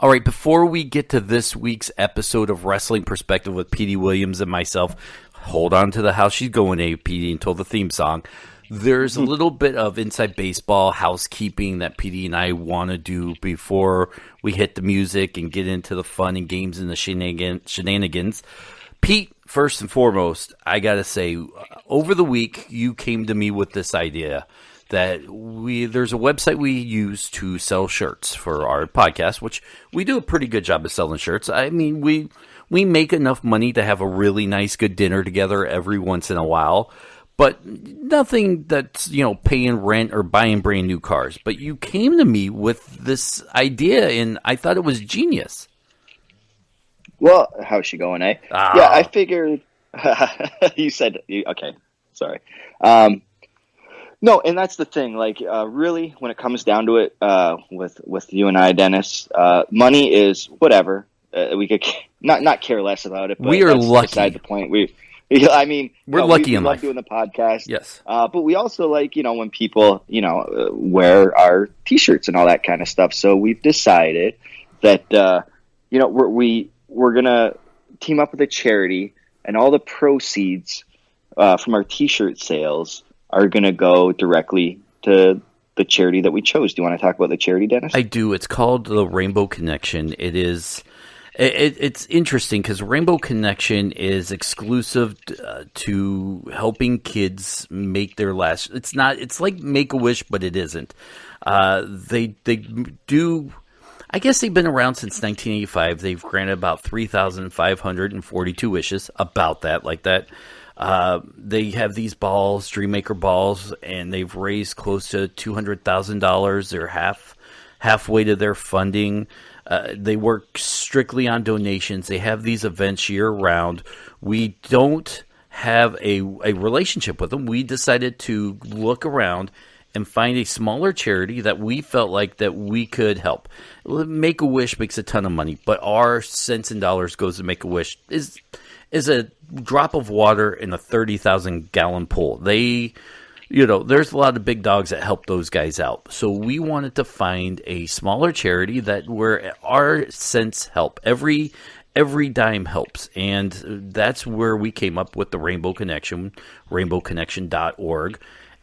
All right, before we get to this week's episode of Wrestling Perspective with Petey Williams and myself, hold on to the house she's going, Petey, until the theme song. There's a little bit of inside baseball housekeeping that Petey and I want to do before we hit the music and get into the fun and games and the shenanigans. Pete, first and foremost, I got to say, over the week, you came to me with this idea that there's a website we use to sell shirts for our podcast, which we do a pretty good job of selling shirts. I mean, we make enough money to have a really nice, good dinner together every once in a while, but nothing that's, paying rent or buying brand new cars. But you came to me with this idea, and I thought it was genius. Well, how's she going, eh? Yeah, I figured you said, okay, sorry. No, and that's the thing. Like, really, when it comes down to it, with you and I, Dennis, money is whatever. We could not care less about it. But we are lucky. Beside the point. We're lucky in love life. doing the podcast. Yes. But we also like, when people, wear our T-shirts and all that kind of stuff. So we've decided that, we're gonna team up with a charity, and all the proceeds from our T-shirt sales are going to go directly to the charity that we chose. Do you want to talk about the charity, Dennis? I do. It's called the Rainbow Connection. It's interesting because Rainbow Connection is exclusive to helping kids make their last. It's like Make-A-Wish, but it isn't. They do. I guess they've been around since 1985. They've granted about 3,542 wishes, about that, like that. They have these balls, Dreammaker balls, and they've raised close to $200,000. They're halfway to their funding. They work strictly on donations. They have these events year round. We don't have a relationship with them. We decided to look around and find a smaller charity that we felt like that we could help. Make-A-Wish makes a ton of money, but our cents and dollars goes to Make-A-Wish is a drop of water in a 30,000-gallon pool. There's a lot of big dogs that help those guys out. So we wanted to find a smaller charity where our cents help. Every dime helps. And that's where we came up with the Rainbow Connection, rainbowconnection.org.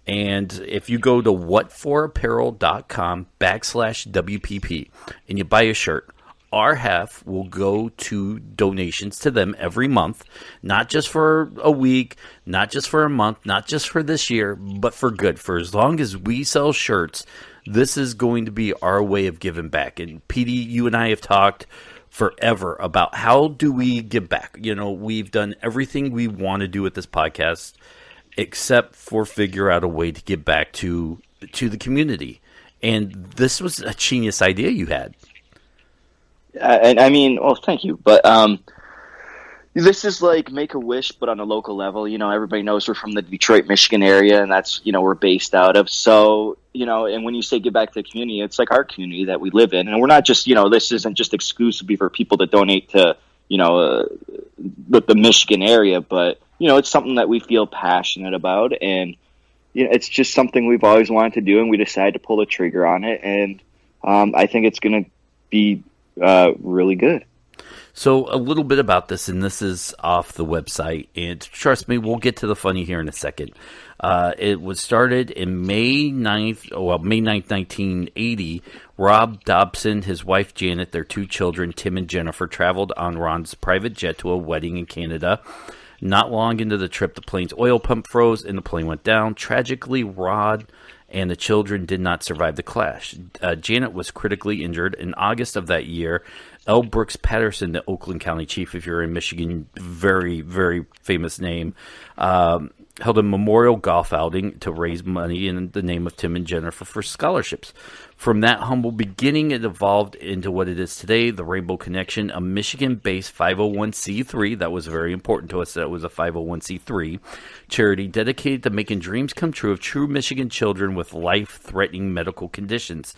And if you go to whatforapparel.com/WPP and you buy a shirt, our half will go to donations to them every month, not just for a week, not just for a month, not just for this year, but for good. For as long as we sell shirts, this is going to be our way of giving back. And Petey, you and I have talked forever about how do we give back. We've done everything we want to do with this podcast except for figure out a way to give back to the community. And this was a genius idea you had. And I mean, well, thank you. But this is like Make-A-Wish, but on a local level. Everybody knows we're from the Detroit, Michigan area, and that's, we're based out of. So, and when you say give back to the community, it's like our community that we live in. And we're not just, this isn't just exclusively for people that donate to, the Michigan area, but, it's something that we feel passionate about. And, it's just something we've always wanted to do, and we decided to pull the trigger on it. And I think it's going to be really good. So a little bit about this, and this is off the website, and trust me, we'll get to the funny here in a second. It was started in May 9th, 1980. Rob Dobson, his wife Janet, their two children, Tim and Jennifer, traveled on Ron's private jet to a wedding in Canada. Not long into the trip, the plane's oil pump froze and the plane went down. Tragically, Rod and the children did not survive the crash. Janet was critically injured. In August of that year, L. Brooks Patterson, the Oakland County Chief, if you're in Michigan, very, very famous name, held a memorial golf outing to raise money in the name of Tim and Jennifer for scholarships. From that humble beginning, it evolved into what it is today, the Rainbow Connection, a Michigan-based 501c3. That was very important to us that it was a 501c3 charity dedicated to making dreams come true of true Michigan children with life-threatening medical conditions.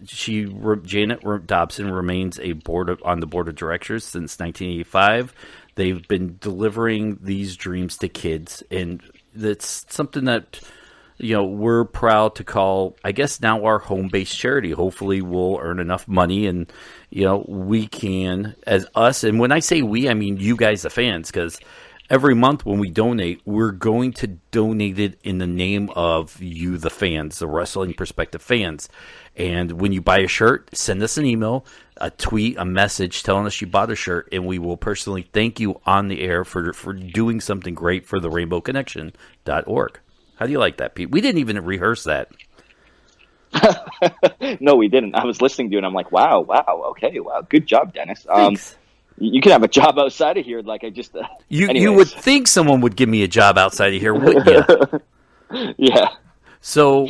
Janet Dobson remains on the board of directors since 1985. They've been delivering these dreams to kids, and it's something that we're proud to call, I guess, now our home-based charity. Hopefully we'll earn enough money and, we can, as us, and when I say we, I mean you guys, the fans, because every month when we donate, we're going to donate it in the name of you, the fans, the Wrestling Perspective fans. And when you buy a shirt, send us an email, a tweet, a message telling us you bought a shirt, and we will personally thank you on the air for doing something great for the RainbowConnection.org. How do you like that, Pete? We didn't even rehearse that. No, we didn't. I was listening to you, and I'm like, wow, okay, good job, Dennis. Thanks. You can have a job outside of here, like I just. You would think someone would give me a job outside of here, wouldn't you? Yeah. So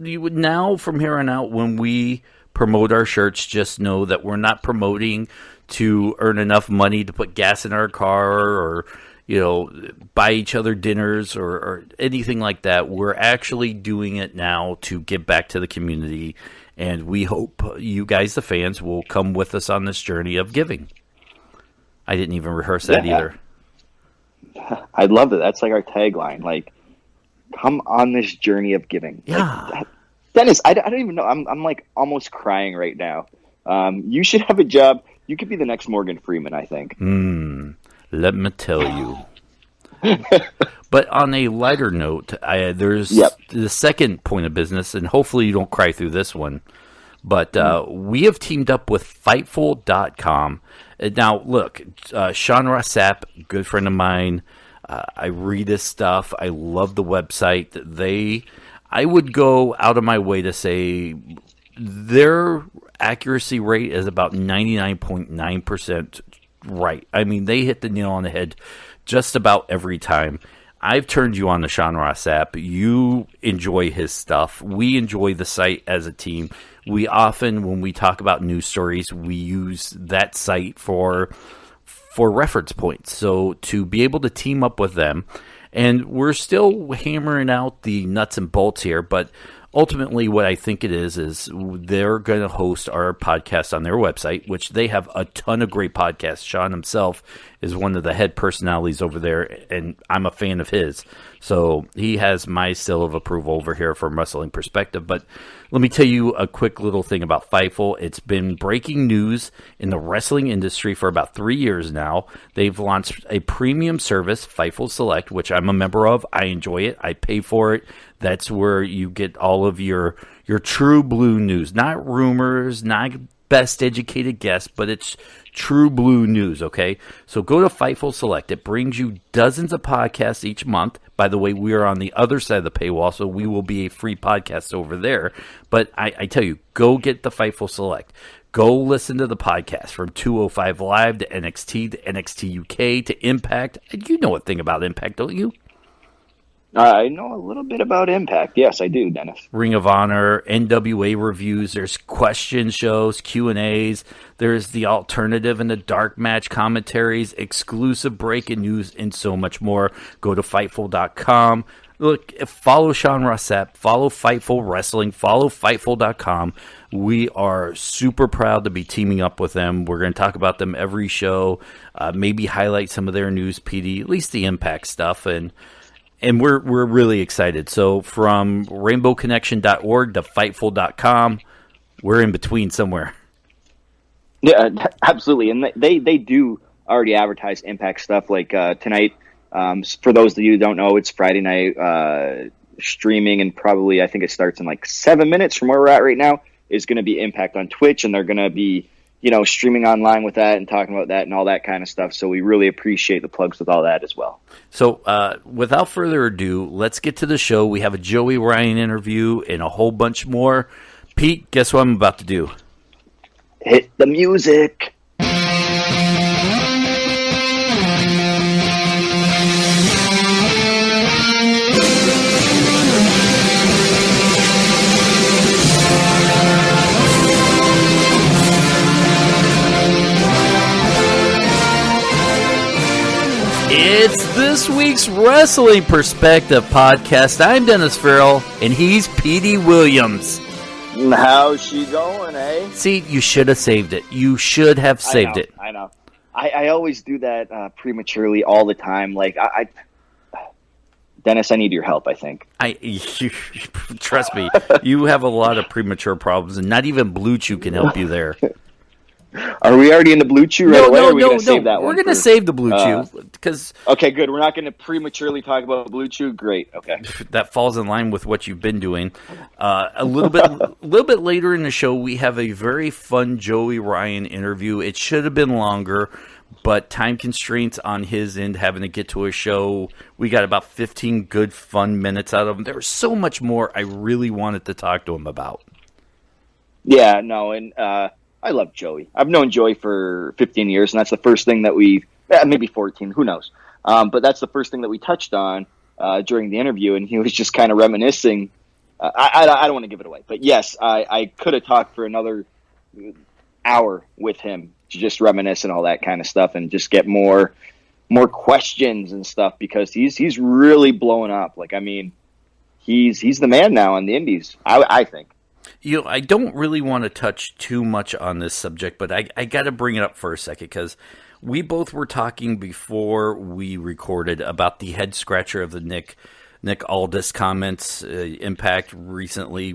you would now, from here on out, when we promote our shirts, just know that we're not promoting to earn enough money to put gas in our car or buy each other dinners or anything like that. We're actually doing it now to give back to the community, and we hope you guys, the fans, will come with us on this journey of giving. I didn't even rehearse that either. I love it. That's like our tagline. Like, come on this journey of giving. Yeah. Like, Dennis, I don't even know. I'm like almost crying right now. You should have a job. You could be the next Morgan Freeman, I think. Let me tell you. But on a lighter note, there's the second point of business, and hopefully you don't cry through this one. But we have teamed up with Fightful.com. Now, look, Sean Rossap, good friend of mine. I read his stuff. I love the website. I would go out of my way to say their accuracy rate is about 99.9% right. I mean, they hit the nail on the head just about every time. I've turned you on to Sean Rossap. You enjoy his stuff. We enjoy the site as a team. We often, when we talk about news stories, we use that site for reference points. So to be able to team up with them, and we're still hammering out the nuts and bolts here, but ultimately what I think it is they're going to host our podcast on their website, which they have a ton of great podcasts. Sean himself is one of the head personalities over there, and I'm a fan of his. So he has my seal of approval over here from Wrestling Perspective. But let me tell you a quick little thing about Fightful. It's been breaking news in the wrestling industry for about 3 years now. They've launched a premium service, Fightful Select, which I'm a member of. I enjoy it. I pay for it. That's where you get all of your true blue news. Not rumors, not best educated guess, but it's true blue news, okay? So go to Fightful Select. It brings you dozens of podcasts each month. By the way, we are on the other side of the paywall, so we will be a free podcast over there. But I tell you, go get the Fightful Select. Go listen to the podcast from 205 Live to NXT to NXT UK to Impact. You know a thing about Impact, don't you? I know a little bit about Impact. Yes, I do, Dennis. Ring of Honor, NWA reviews. There's question shows, Q&As. There's the alternative and the dark match commentaries, exclusive breaking news, and so much more. Go to Fightful.com. Look, follow Sean Rossap. Follow Fightful Wrestling. Follow Fightful.com. We are super proud to be teaming up with them. We're going to talk about them every show, maybe highlight some of their news, PD, at least the Impact stuff, and we're really excited. So from rainbowconnection.org to Fightful.com, we're in between somewhere. Yeah, absolutely. And they do already advertise Impact stuff. Like tonight, for those of you who don't know, it's Friday night streaming, and probably I think it starts in like 7 minutes from where we're at right now, is going to be Impact on Twitch, and they're going to be streaming online with that and talking about that and all that kind of stuff. So we really appreciate the plugs with all that as well. So without further ado, let's get to the show. We have a Joey Ryan interview and a whole bunch more. Pete, guess what I'm about to do? Hit the music. It's this week's Wrestling Perspective podcast. I'm Dennis Farrell, and he's Petey Williams. How's she going, eh? See, you should have saved it. You should have saved it. I know. I always do that prematurely all the time. Like, Dennis, I need your help, I think. Trust me, you have a lot of premature problems, and not even Blue Chew can help you there. Are we already in the Blue Chew right away? Or are we going to save that one? We're going to save the Blue Chew because. Okay, good. We're not going to prematurely talk about Blue Chew. Great. Okay. That falls in line with what you've been doing. A little bit later in the show, we have a very fun Joey Ryan interview. It should have been longer, but time constraints on his end, having to get to a show. We got about 15 good, fun minutes out of him. There was so much more I really wanted to talk to him about. Yeah, no, and I love Joey. I've known Joey for 15 years, and that's the first thing that maybe 14, who knows. But that's the first thing that we touched on during the interview, and he was just kind of reminiscing. I don't want to give it away, but yes, I could have talked for another hour with him to just reminisce and all that kind of stuff, and just get more questions and stuff, because he's really blowing up. Like, I mean, he's the man now on the Indies, I think. I don't really want to touch too much on this subject, but I got to bring it up for a second, because we both were talking before we recorded about the head scratcher of the Nick Aldis comments. Impact recently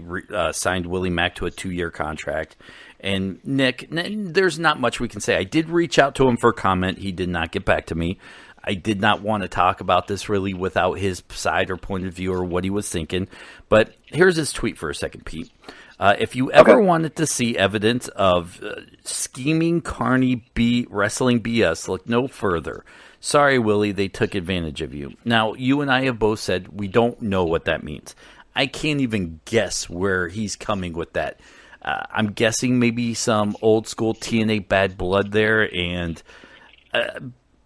signed Willie Mack to a 2-year contract. And Nick, there's not much we can say. I did reach out to him for comment. He did not get back to me. I did not want to talk about this really without his side or point of view or what he was thinking. But here's his tweet for a second, Pete. If you ever wanted to see evidence of scheming, carny, wrestling BS, look no further. Sorry, Willie, they took advantage of you. Now, you and I have both said we don't know what that means. I can't even guess where he's coming with that. I'm guessing maybe some old school TNA bad blood there, and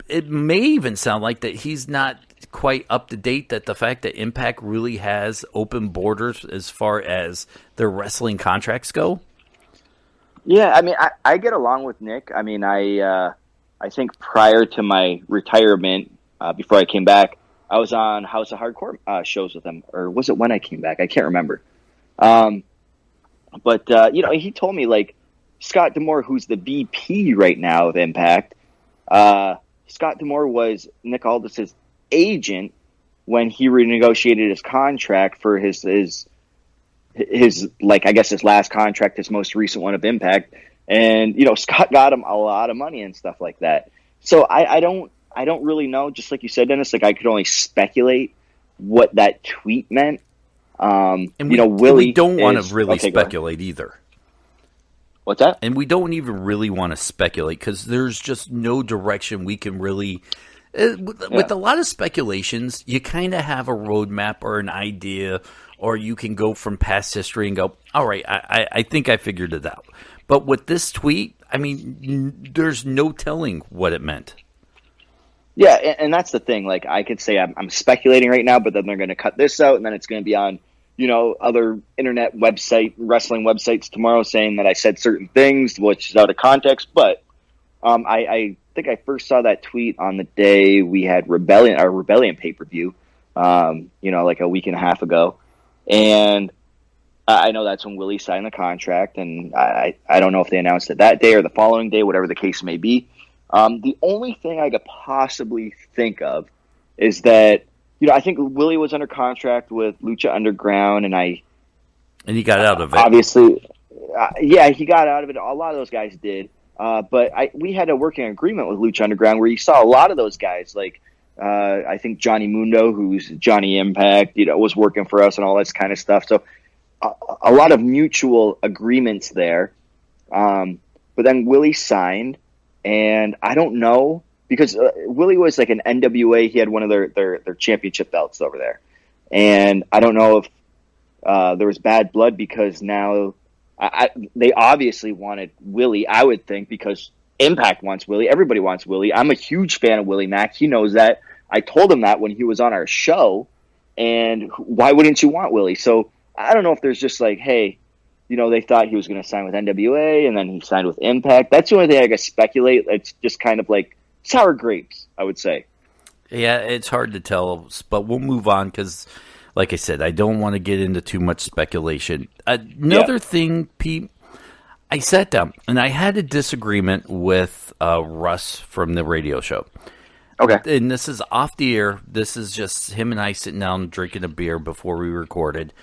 it may even sound like that he's not quite up to date, that the fact that Impact really has open borders as far as their wrestling contracts go. Yeah, I mean, I get along with Nick. I mean, I think prior to my retirement, before I came back, I was on House of Hardcore shows with him, or was it when I came back? I can't remember. But he told me, like, Scott D'Amore, who's the VP right now of Impact, Scott D'Amore was Nick Aldis' agent when he renegotiated his contract for his like, I guess his last contract, his most recent one of Impact. And, Scott got him a lot of money and stuff like that. So I don't really know. Just like you said, Dennis, like, I could only speculate what that tweet meant. And Willie, we don't want to really speculate either. What's that? And we don't even really want to speculate, because there's just no direction we can really. With a lot of speculations, you kind of have a roadmap or an idea, or you can go from past history and go, all right, I think I figured it out. But with this tweet, I mean, there's no telling what it meant. Yeah, and that's the thing. Like, I could say I'm speculating right now, but then they're going to cut this out, and then it's going to be on, other internet wrestling websites tomorrow saying that I said certain things, which is out of context. But I think I first saw that tweet on the day we had our Rebellion pay-per-view, like a week and a half ago. And I know that's when Willie signed the contract, and I don't know if they announced it that day or the following day, whatever the case may be. The only thing I could possibly think of is that, I think Willie was under contract with Lucha Underground, and he got out of it. Obviously, he got out of it. A lot of those guys did. But we had a working agreement with Lucha Underground where you saw a lot of those guys, like I think Johnny Mundo, who's Johnny Impact, was working for us and all this kind of stuff. So a lot of mutual agreements there. But then Willie signed, and I don't know, because Willie was like an NWA. He had one of their championship belts over there. And I don't know if there was bad blood, because now they obviously wanted Willie, I would think, because Impact wants Willie. Everybody wants Willie. I'm a huge fan of Willie Mack. He knows that. I told him that when he was on our show. And why wouldn't you want Willie? So I don't know if there's just like, hey, they thought he was going to sign with NWA, and then he signed with Impact. That's the only thing I can speculate. It's just kind of like sour grapes, I would say. Yeah, it's hard to tell, but we'll move on, because, like I said, I don't want to get into too much speculation. Another thing, Pete, I sat down and I had a disagreement with Russ from the radio show. Okay. And this is off the air. This is just him and I sitting down drinking a beer before we recorded.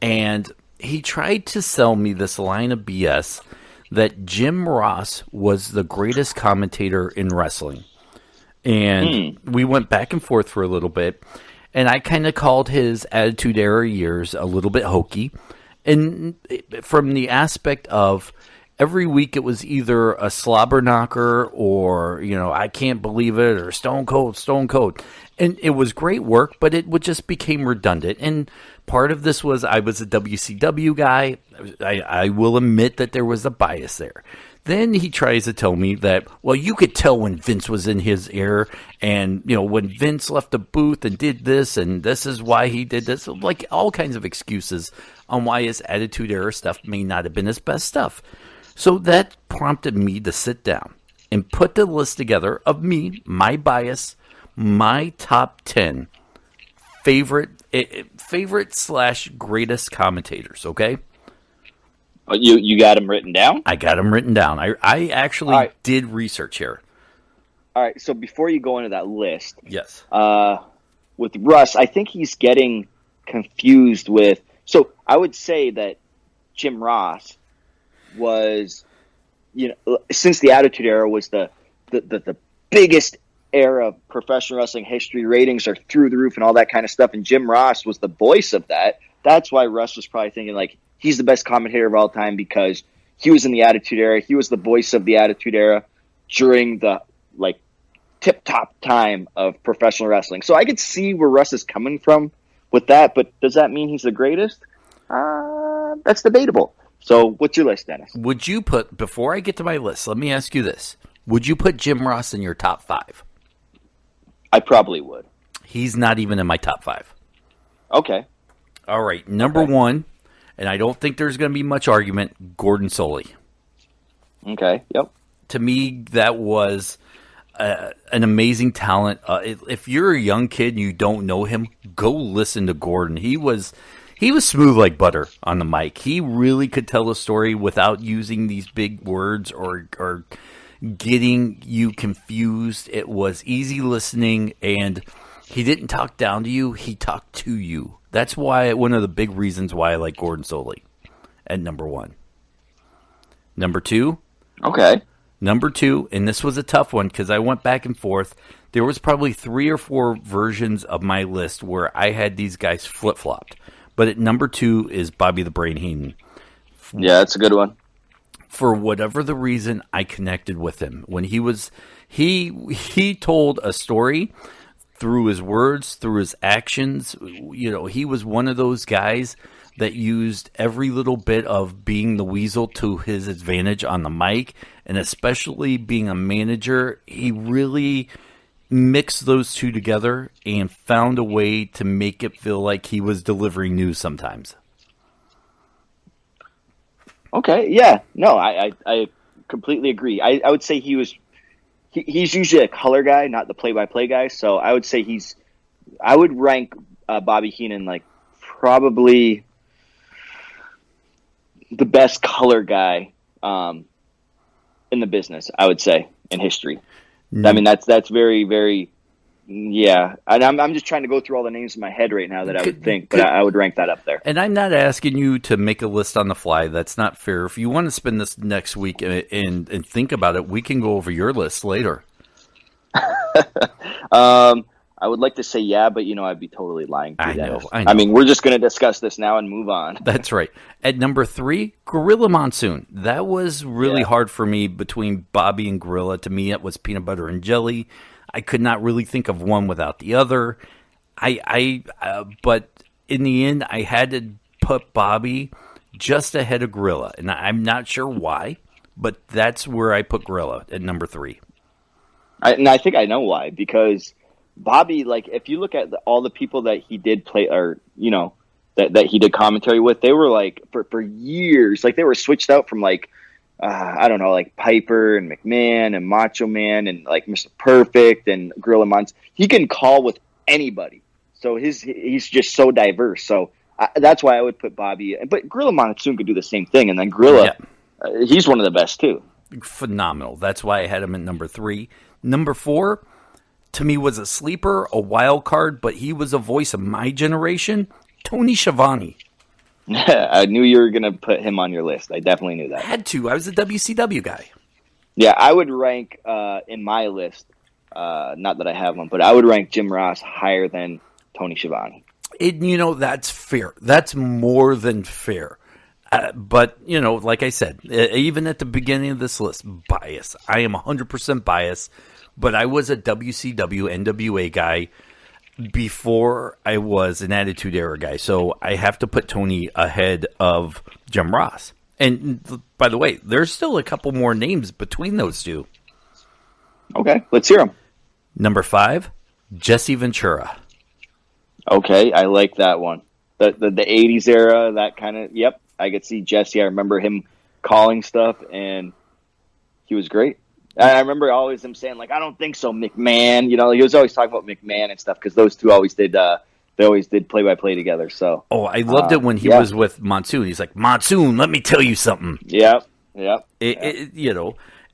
And he tried to sell me this line of BS that Jim Ross was the greatest commentator in wrestling. And we went back and forth for a little bit. And I kind of called his Attitude Era years a little bit hokey. And from the aspect of every week it was either a slobber knocker or, I can't believe it or Stone Cold, Stone Cold. And it was great work, but it just became redundant. And part of this was I was a WCW guy. I will admit that there was a bias there. Then he tries to tell me that, well, you could tell when Vince was in his ear and, when Vince left the booth and did this and this is why he did this. Like all kinds of excuses on why his Attitude Era stuff may not have been his best stuff. So that prompted me to sit down and put the list together of me, my bias, my top 10 favorite / greatest commentators, okay? You got them written down? I got them written down. I actually did research here. All right, so before you go into that list, yes, with Russ, I think he's getting confused with. So I would say that Jim Ross was, since the Attitude Era was the biggest era of professional wrestling history, ratings are through the roof and all that kind of stuff, and Jim Ross was the voice of that. That's why Russ was probably thinking like he's the best commentator of all time because he was in the Attitude Era. He was the voice of the Attitude Era during the tip-top time of professional wrestling. So I could see where Russ is coming from with that, but does that mean he's the greatest? That's debatable. So what's your list, Dennis? Would you put, before I get to my list, let me ask you this. Would you put Jim Ross in your top 5? I probably would. He's not even in my top 5. Okay. All right. Number 1, and I don't think there's going to be much argument, Gordon Soley. Okay. Yep. To me, that was an amazing talent. If you're a young kid and you don't know him, go listen to Gordon. He was smooth like butter on the mic. He really could tell a story without using these big words or getting you confused. It was easy listening, and he didn't talk down to you. He talked to you. That's why one of the big reasons why I like Gordon Soley at number 1. Number 2. Okay. Number 2, and this was a tough one because I went back and forth. There was probably 3 or 4 versions of my list where I had these guys flip-flopped. But at number 2 is Bobby the Brain Heenan. Yeah, that's a good one. For whatever the reason, I connected with him. When he told a story through his words, through his actions. He was one of those guys that used every little bit of being the weasel to his advantage on the mic, and especially being a manager, he really mixed those two together and found a way to make it feel like he was delivering news sometimes. Okay, yeah. No, I completely agree. I would say he's usually a color guy, not the play-by-play guy, so I would say I would rank Bobby Heenan like probably the best color guy in the business, I would say, in history. I mean, that's very, very, yeah. And I'm just trying to go through all the names in my head right now that I would think, but I would rank that up there. And I'm not asking you to make a list on the fly. That's not fair. If you want to spend this next week and think about it, we can go over your list later. I would like to say yeah, but I'd be totally lying to you. I know. I mean, we're just going to discuss this now and move on. That's right. At number 3, Gorilla Monsoon. That was really hard for me between Bobby and Gorilla. To me, it was peanut butter and jelly. I could not really think of one without the other. But in the end, I had to put Bobby just ahead of Gorilla, and I'm not sure why, but that's where I put Gorilla at number 3. I think I know why, because Bobby, like, if you look at all the people that he did play, or that he did commentary with, they were like for years, like they were switched out from like I don't know, like Piper and McMahon and Macho Man and like Mr. Perfect and Gorilla Monsoon. He can call with anybody, so he's just so diverse. So that's why I would put Bobby. But Gorilla Monsoon could do the same thing, and then Gorilla, he's one of the best too. Phenomenal. That's why I had him at number 3. Number 4. to me was a sleeper, a wild card, but he was a voice of my generation. Tony Schiavone. I knew you were going to put him on your list. I definitely knew that. I had to. I was a WCW guy. Yeah, I would rank in my list, not that I have one, but I would rank Jim Ross higher than Tony Schiavone. That's fair. That's more than fair. But, like I said, even at the beginning of this list, bias. I am 100% biased, but I was a WCW, NWA guy before I was an Attitude Era guy. So I have to put Tony ahead of Jim Ross. And by the way, there's still a couple more names between those two. Okay, let's hear them. Number 5, Jesse Ventura. Okay, I like that one. The 80s era, that kind of, yep, I could see Jesse. I remember him calling stuff, and he was great. I remember always him saying, like, I don't think so, McMahon. He was always talking about McMahon and stuff, because those two always did play-by-play together. So, I loved it when he was with Monsoon. He's like, Monsoon, let me tell you something. Yep.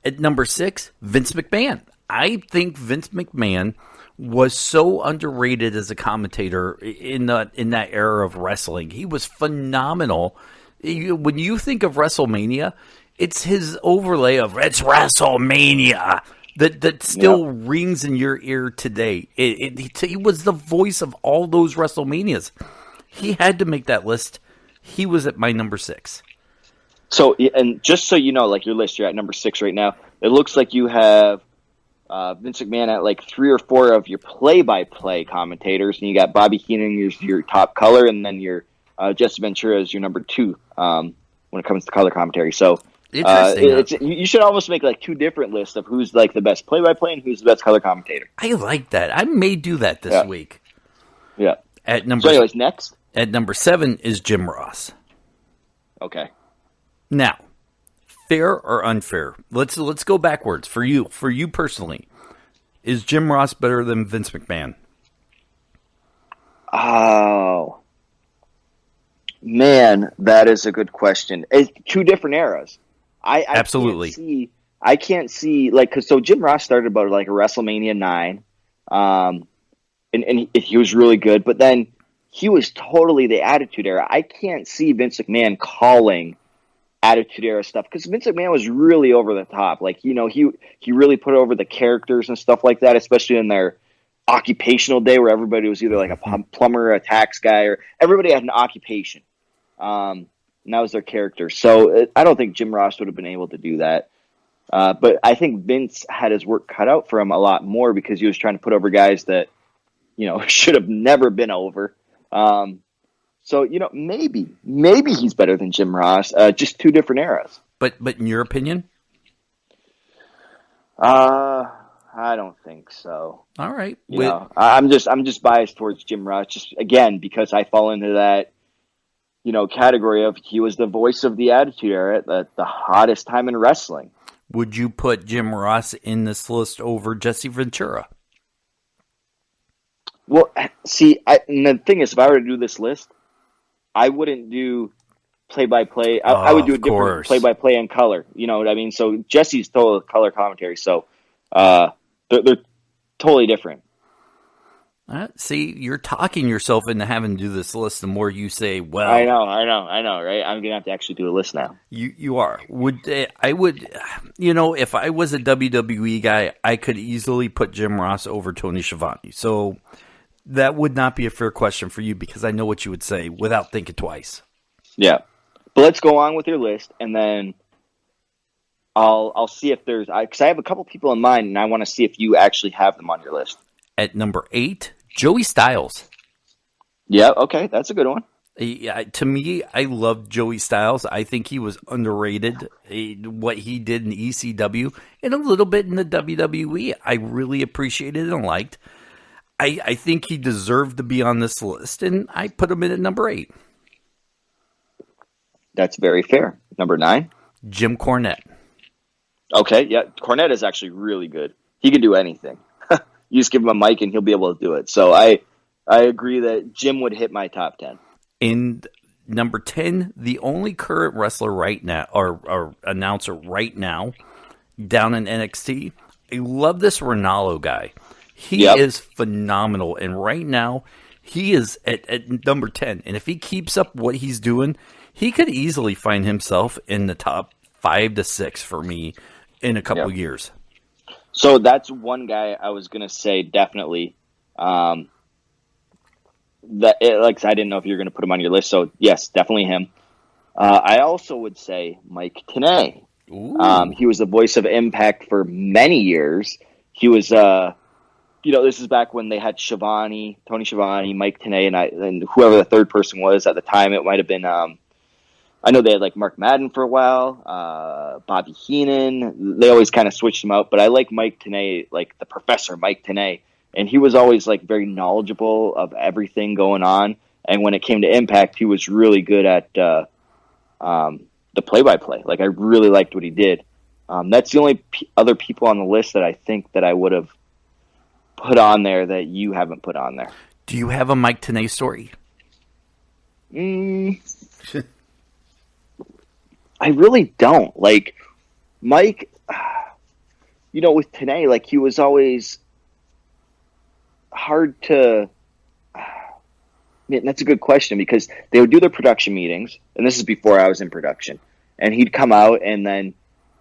At number 6, Vince McMahon. I think Vince McMahon was so underrated as a commentator in that era of wrestling. He was phenomenal. When you think of WrestleMania, it's his overlay of "It's WrestleMania" that still rings in your ear today. He was the voice of all those WrestleManias. He had to make that list. He was at my number 6. So, and just so you know, like your list, you're at number 6 right now. It looks like you have Vince McMahon at like 3 or 4 of your play-by-play commentators, and you got Bobby Heenan as your top color, and then your Jesse Ventura is your number 2 when it comes to color commentary. So you should almost make like 2 different lists of who's like the best play-by-play and who's the best color commentator. I like that. I may do that this week. Yeah. So anyways, next? At number 7 is Jim Ross. Okay. Now, fair or unfair? Let's go backwards. For you personally, is Jim Ross better than Vince McMahon? Oh, man, that is a good question. It's 2 different eras. I Absolutely. I can't see like because Jim Ross started about like a WrestleMania 9, and he was really good, but then he was totally the Attitude Era. I can't see Vince McMahon calling Attitude Era stuff because Vince McMahon was really over the top. Like he really put over the characters and stuff like that, especially in their occupational day where everybody was either like a plumber, a tax guy, or everybody had an occupation. And that was their character. So I don't think Jim Ross would have been able to do that. But I think Vince had his work cut out for him a lot more because he was trying to put over guys that, should have never been over. So, maybe he's better than Jim Ross, just 2 different eras. But in your opinion? I don't think so. All right. I'm just biased towards Jim Ross, just again, because I fall into that, category of he was the voice of the Attitude Era at the hottest time in wrestling. Would you put Jim Ross in this list over Jesse Ventura? Well, see, and the thing is, if I were to do this list, I wouldn't do play-by-play. I would do a different play-by-play and color. You know what I mean? So Jesse's total color commentary. So they're totally different. See, you're talking yourself into having to do this list. The more you say, well, I know, right? I'm gonna have to actually do a list now. You are. I would, if I was a WWE guy, I could easily put Jim Ross over Tony Schiavone. So that would not be a fair question for you because I know what you would say without thinking twice. Yeah, but let's go on with your list, and then I'll see if there's because I have a couple people in mind, and I want to see if you actually have them on your list. At number 8, Joey Styles. Yeah, okay, that's a good one. To me, I love Joey Styles. I think he was underrated. What he did in ECW and a little bit in the WWE, I really appreciated and liked. I think he deserved to be on this list, and I put him in at number 8. That's very fair. Number 9? Jim Cornette. Okay, yeah, Cornette is actually really good. He can do anything. You just give him a mic and he'll be able to do it. So I agree that Jim would hit my top 10. In number 10, the only current wrestler right now, or announcer right now, down in NXT. I love this Ronaldo guy. He Yep. is phenomenal. And right now, he is at number 10. And if he keeps up what he's doing, he could easily find himself in the top 5 to 6 for me in a couple Yep. years. So that's one guy I was gonna say definitely. Like I didn't know if you were gonna put him on your list. So yes, definitely him. I also would say Mike Tenay. Ooh. He was the voice of Impact for many years. He was, this is back when they had Tony Schiavone, Mike Tenay, and whoever the third person was at the time. It might have been. I know they had like Mark Madden for a while, Bobby Heenan. They always kind of switched him out, but I like Mike Tenay, like the Professor Mike Tenay, and he was always like very knowledgeable of everything going on. And when it came to Impact, he was really good at the play-by-play. Like I really liked what he did. That's the only other people on the list that I think that I would have put on there that you haven't put on there. Do you have a Mike Tenay story? I really don't. Like Mike, with Tenay, like he was always hard to. Man, that's a good question because they would do their production meetings, and this is before I was in production. And he'd come out, and then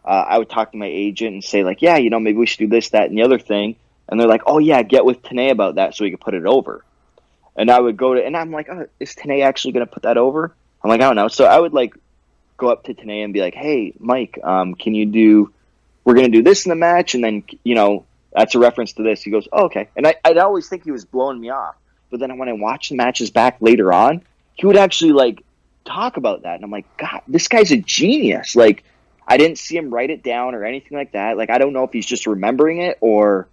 I would talk to my agent and say, like, yeah, maybe we should do this, that, and the other thing. And they're like, oh, yeah, get with Tenay about that so we could put it over. And I would and I'm like, oh, is Tenay actually going to put that over? I'm like, I don't know. So I would, like, go up to Tenay and be like, hey, Mike, can you we're going to do this in the match, and then, that's a reference to this. He goes, oh, okay. And I'd always think he was blowing me off. But then when I watched the matches back later on, he would actually, like, talk about that. And I'm like, God, this guy's a genius. Like, I didn't see him write it down or anything like that. Like, I don't know if he's just remembering it or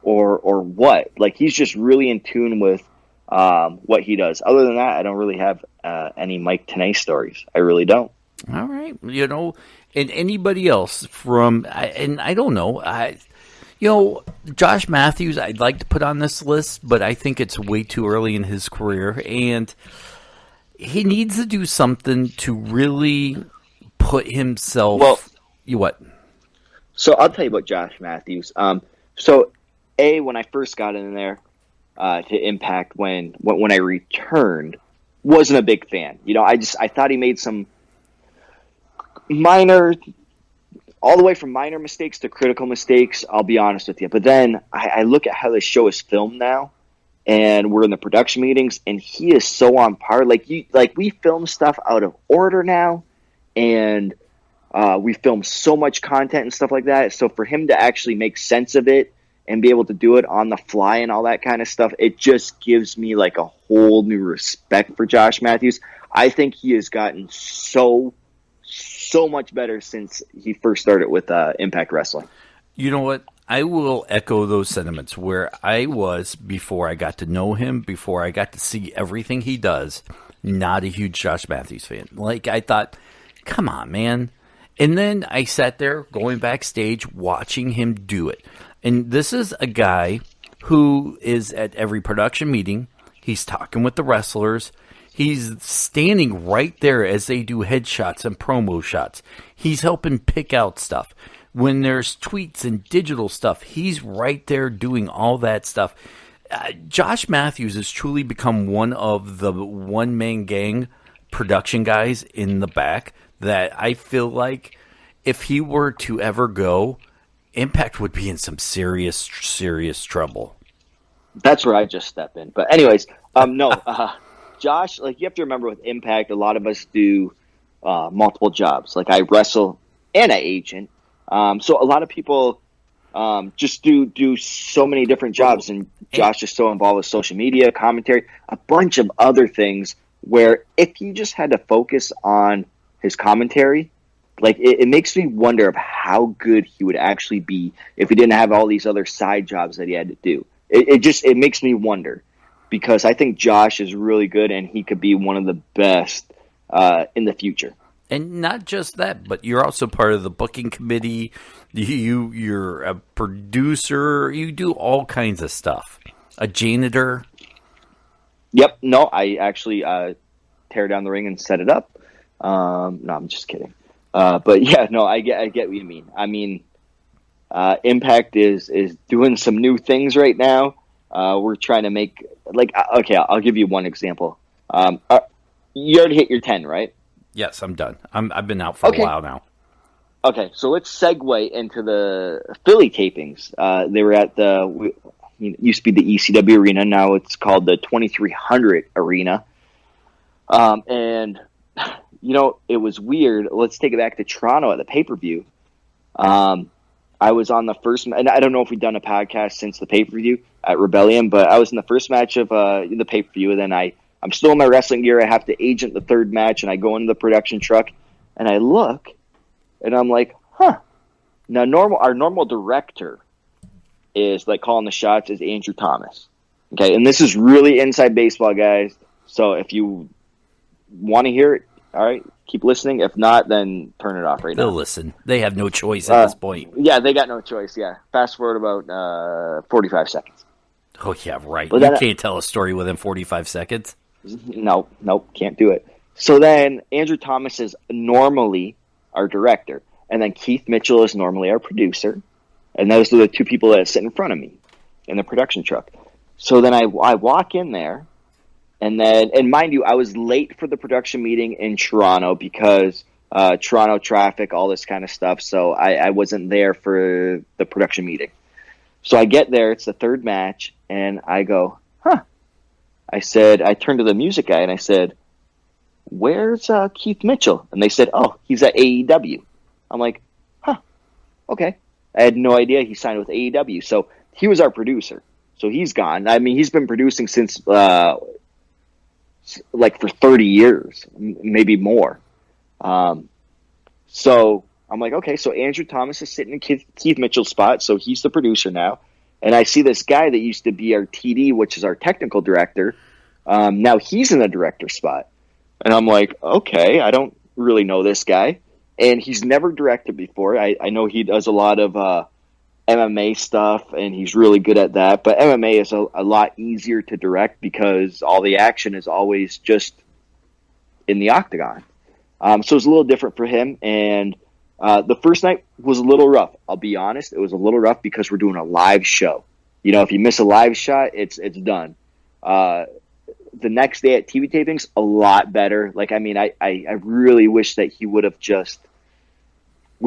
what. Like, he's just really in tune with what he does. Other than that, I don't really have any Mike Tenay stories. I really don't. All right. And anybody else and I don't know, Josh Matthews, I'd like to put on this list, but I think it's way too early in his career, and he needs to do something to really put himself. Well, what? So I'll tell you about Josh Matthews. When I first got in there to Impact, when I returned, wasn't a big fan. I thought he made some minor. All the way from minor mistakes to critical mistakes, I'll be honest with you. But then I look at how this show is filmed now, and we're in the production meetings, and he is so on par. Like we film stuff out of order now, and we film so much content and stuff like that. So for him to actually make sense of it and be able to do it on the fly and all that kind of stuff, it just gives me like a whole new respect for Josh Matthews. I think he has gotten so much better since he first started with Impact Wrestling. You know what? I will echo those sentiments where I was before I got to know him, before I got to see everything he does, not a huge Josh Matthews fan. Like, I thought, come on, man. And then I sat there going backstage watching him do it. And this is a guy who is at every production meeting. He's talking with the wrestlers. He's standing right there as they do headshots and promo shots. He's helping pick out stuff. When there's tweets and digital stuff, he's right there doing all that stuff. Josh Matthews has truly become one of the one-man gang production guys in the back that I feel like if he were to ever go, Impact would be in some serious trouble. That's where I just step in. But anyways, Josh, like, you have to remember with Impact, a lot of us do multiple jobs. Like, I wrestle and I agent. So a lot of people just do so many different jobs, and Josh is so involved with social media, commentary, a bunch of other things where if he just had to focus on his commentary, like, it makes me wonder of how good he would actually be if he didn't have all these other side jobs that he had to do. It makes me wonder, because I think Josh is really good and he could be one of the best in the future. And not just that, but you're also part of the booking committee. You're a producer. You do all kinds of stuff. A janitor. Yep. No, I actually tear down the ring and set it up. No, I'm just kidding. But yeah, no, I get what you mean. I mean, Impact is doing some new things right now. We're trying to make okay. I'll give you one example. You already hit your 10, right? Yes, I'm done. I've been out for a while now. Okay, so let's segue into the Philly tapings. They were at it used to be the ECW Arena. Now it's called the 2300 Arena. And it was weird. Let's take it back to Toronto at the pay-per-view. I was on the first, and I don't know if we've done a podcast since the pay-per-view at Rebellion, but I was in the first match of the pay-per-view, and then I'm still in my wrestling gear. I have to agent the third match, and I go into the production truck, and I look, and I'm like, huh. Now, our normal director is like calling the shots is Andrew Thomas. Okay, and this is really inside baseball, guys. So if you want to hear it, all right, keep listening. If not, then turn it off right now. They'll listen. They have no choice at this point. Yeah, they got no choice, yeah. Fast forward about 45 seconds. Oh, yeah, right. But you can't tell a story within 45 seconds. No, can't do it. So then Andrew Thomas is normally our director, and then Keith Mitchell is normally our producer, and those are the two people that sit in front of me in the production truck. So then I walk in there, and mind you, I was late for the production meeting in Toronto because Toronto traffic, all this kind of stuff. So I wasn't there for the production meeting. So I get there, it's the third match, and I go, huh. I turned to the music guy and I said, where's Keith Mitchell? And they said, oh, he's at AEW. I'm like, huh, okay. I had no idea he signed with AEW. So he was our producer. So he's gone. I mean, he's been producing since for 30 years, maybe more. So I'm like, okay, so Andrew Thomas is sitting in Keith Mitchell's spot, so he's the producer now. And I see this guy that used to be our TD, which is our technical director. Now he's in the director spot. And I'm like, okay, I don't really know this guy. And he's never directed before. I know he does a lot of MMA stuff, and he's really good at that. But MMA is a lot easier to direct because all the action is always just in the octagon. So it's a little different for him. And the first night was a little rough. I'll be honest. It was a little rough because we're doing a live show. If you miss a live shot, it's done. The next day at TV tapings, a lot better. I really wish that we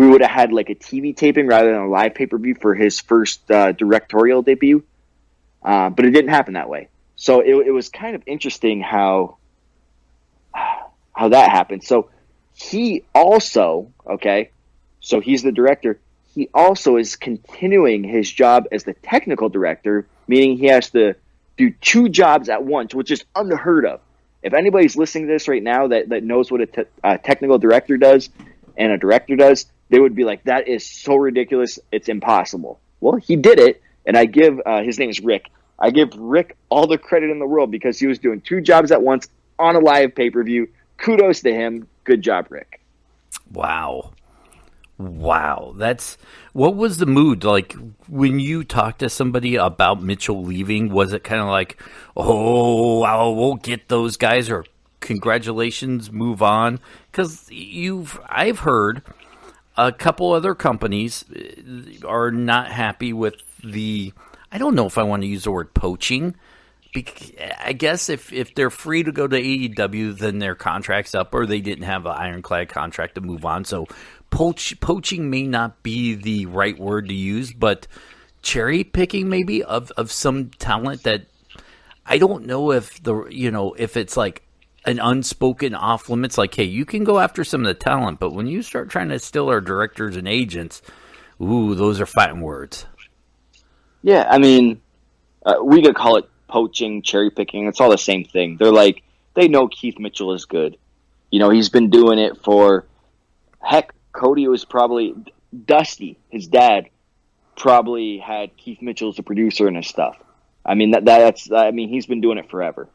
would have had like a TV taping rather than a live pay-per-view for his first directorial debut. But it didn't happen that way. So it was kind of interesting how that happened. So he also, so he's the director. He also is continuing his job as the technical director, meaning he has to do two jobs at once, which is unheard of. If anybody's listening to this right now that knows what a technical director does and a director does, they would be like, that is so ridiculous, it's impossible. Well, he did it, and I give, his name is Rick. I give Rick all the credit in the world because he was doing two jobs at once on a live pay-per-view. Kudos to him. Good job, Rick. Wow. What was the mood like when you talked to somebody about Mitchell leaving? Was it kind of like, oh, I won't get those guys, or congratulations, move on? Because I've heard a couple other companies are not happy with I don't know if I want to use the word poaching. I guess if they're free to go to AEW, then their contract's up, or they didn't have an ironclad contract to move on. So poaching may not be the right word to use, but cherry picking maybe of some talent that I don't know if if it's like an unspoken off limits, like, hey, you can go after some of the talent, but when you start trying to steal our directors and agents, ooh, those are fighting words. Yeah, I mean, we could call it poaching, cherry picking. It's all the same thing. They're like, they know Keith Mitchell is good. He's been doing it for, heck, Cody was probably, Dusty, his dad, probably had Keith Mitchell as a producer in his stuff. I mean, he's been doing it forever.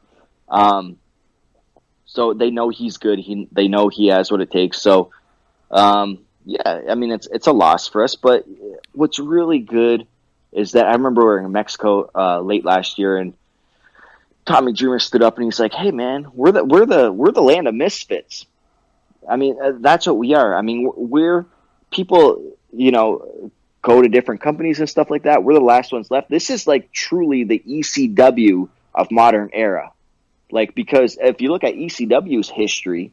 So they know he's good. They know he has what it takes. So, yeah, I mean, it's a loss for us. But what's really good is that I remember we were in Mexico late last year, and Tommy Dreamer stood up and he's like, "Hey, man, we're the land of misfits." I mean, that's what we are. I mean, we're people, go to different companies and stuff like that. We're the last ones left. This is like truly the ECW of modern era. Like, because if you look at ECW's history,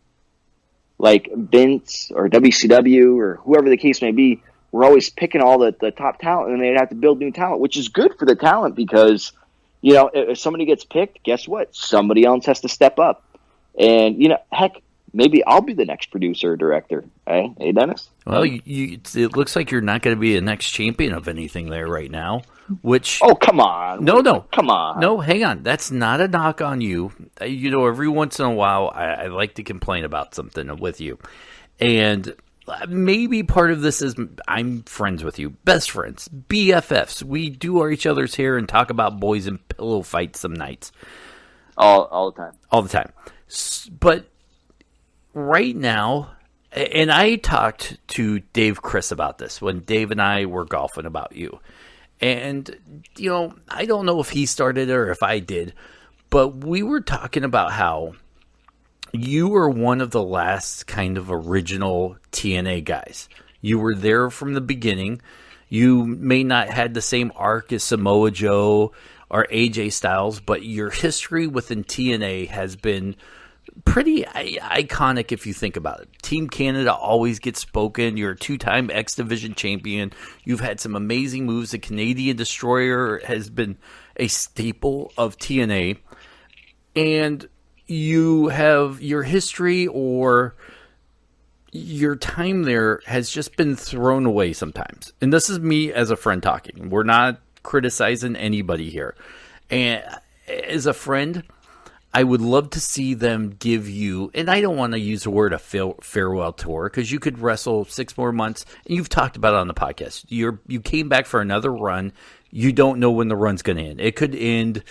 like Vince or WCW or whoever the case may be, we're always picking all the top talent, and they'd have to build new talent, which is good for the talent because, you know, if somebody gets picked, guess what? Somebody else has to step up. And, you know, heck, maybe I'll be the next producer or director. Hey, Dennis? Well, it looks like you're not going to be the next champion of anything there right now, which... Oh, come on. No. Come on. No, hang on. That's not a knock on you. You know, every once in a while, I like to complain about something with you. And maybe part of this is I'm friends with you. Best friends. BFFs. We do each other's hair and talk about boys and pillow fights some nights. All the time. All the time. But right now... And I talked to Dave Chris about this when Dave and I were golfing about you. And, you know, I don't know if he started it or if I did, but we were talking about how you were one of the last kind of original TNA guys. You were there from the beginning. You may not had the same arc as Samoa Joe or AJ Styles, but your history within TNA has been pretty iconic if you think about it. Team Canada always gets spoken. You're a 2-time X Division champion. You've had some amazing moves. The Canadian Destroyer has been a staple of TNA. And you have your history or your time there has just been thrown away sometimes. And this is me as a friend talking. We're not criticizing anybody here. And as a friend, I would love to see them give you, and I don't want to use the word a farewell tour because you could wrestle 6 more months, and you've talked about it on the podcast. You came back for another run. You don't know when the run's going to end. It could end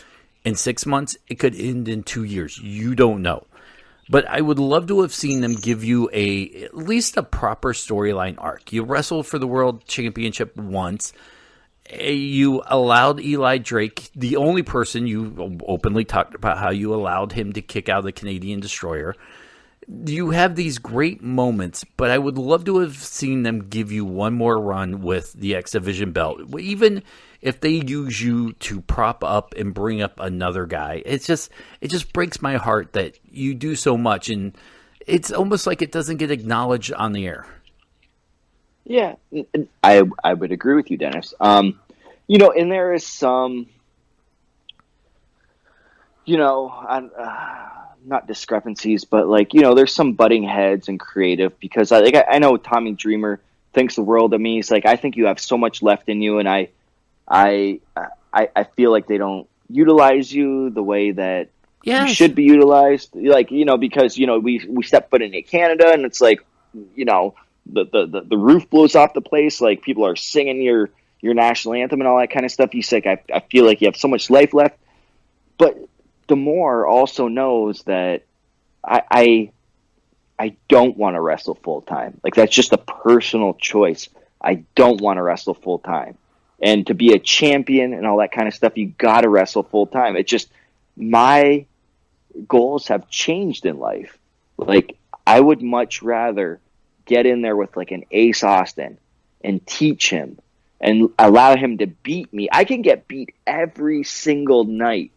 in 6 months. It could end in 2 years. You don't know. But I would love to have seen them give you at least a proper storyline arc. You wrestled for the World Championship once. You allowed Eli Drake, the only person you openly talked about how you allowed him to kick out the Canadian Destroyer. You have these great moments, but I would love to have seen them give you one more run with the X Division belt. Even if they use you to prop up and bring up another guy, it just breaks my heart that you do so much, and it's almost like it doesn't get acknowledged on the air. Yeah, I would agree with you, Dennis. You know, and there is some, you know, not discrepancies, but like, you know, there's some butting heads and creative because I know Tommy Dreamer thinks the world of me. He's like, I think you have so much left in you, and I feel like they don't utilize you the way that you should be utilized. Like, you know, because, you know, we step foot into Canada, and it's like, you know, the roof blows off the place. Like, people are singing your national anthem and all that kind of stuff. He's like, I feel like you have so much life left. But D'Amore also knows that I don't want to wrestle full time. Like, that's just a personal choice. I don't want to wrestle full time. And to be a champion and all that kind of stuff, you got to wrestle full time. It's just, my goals have changed in life. Like, I would much rather get in there with like an Ace Austin and teach him and allow him to beat me. I can get beat every single night.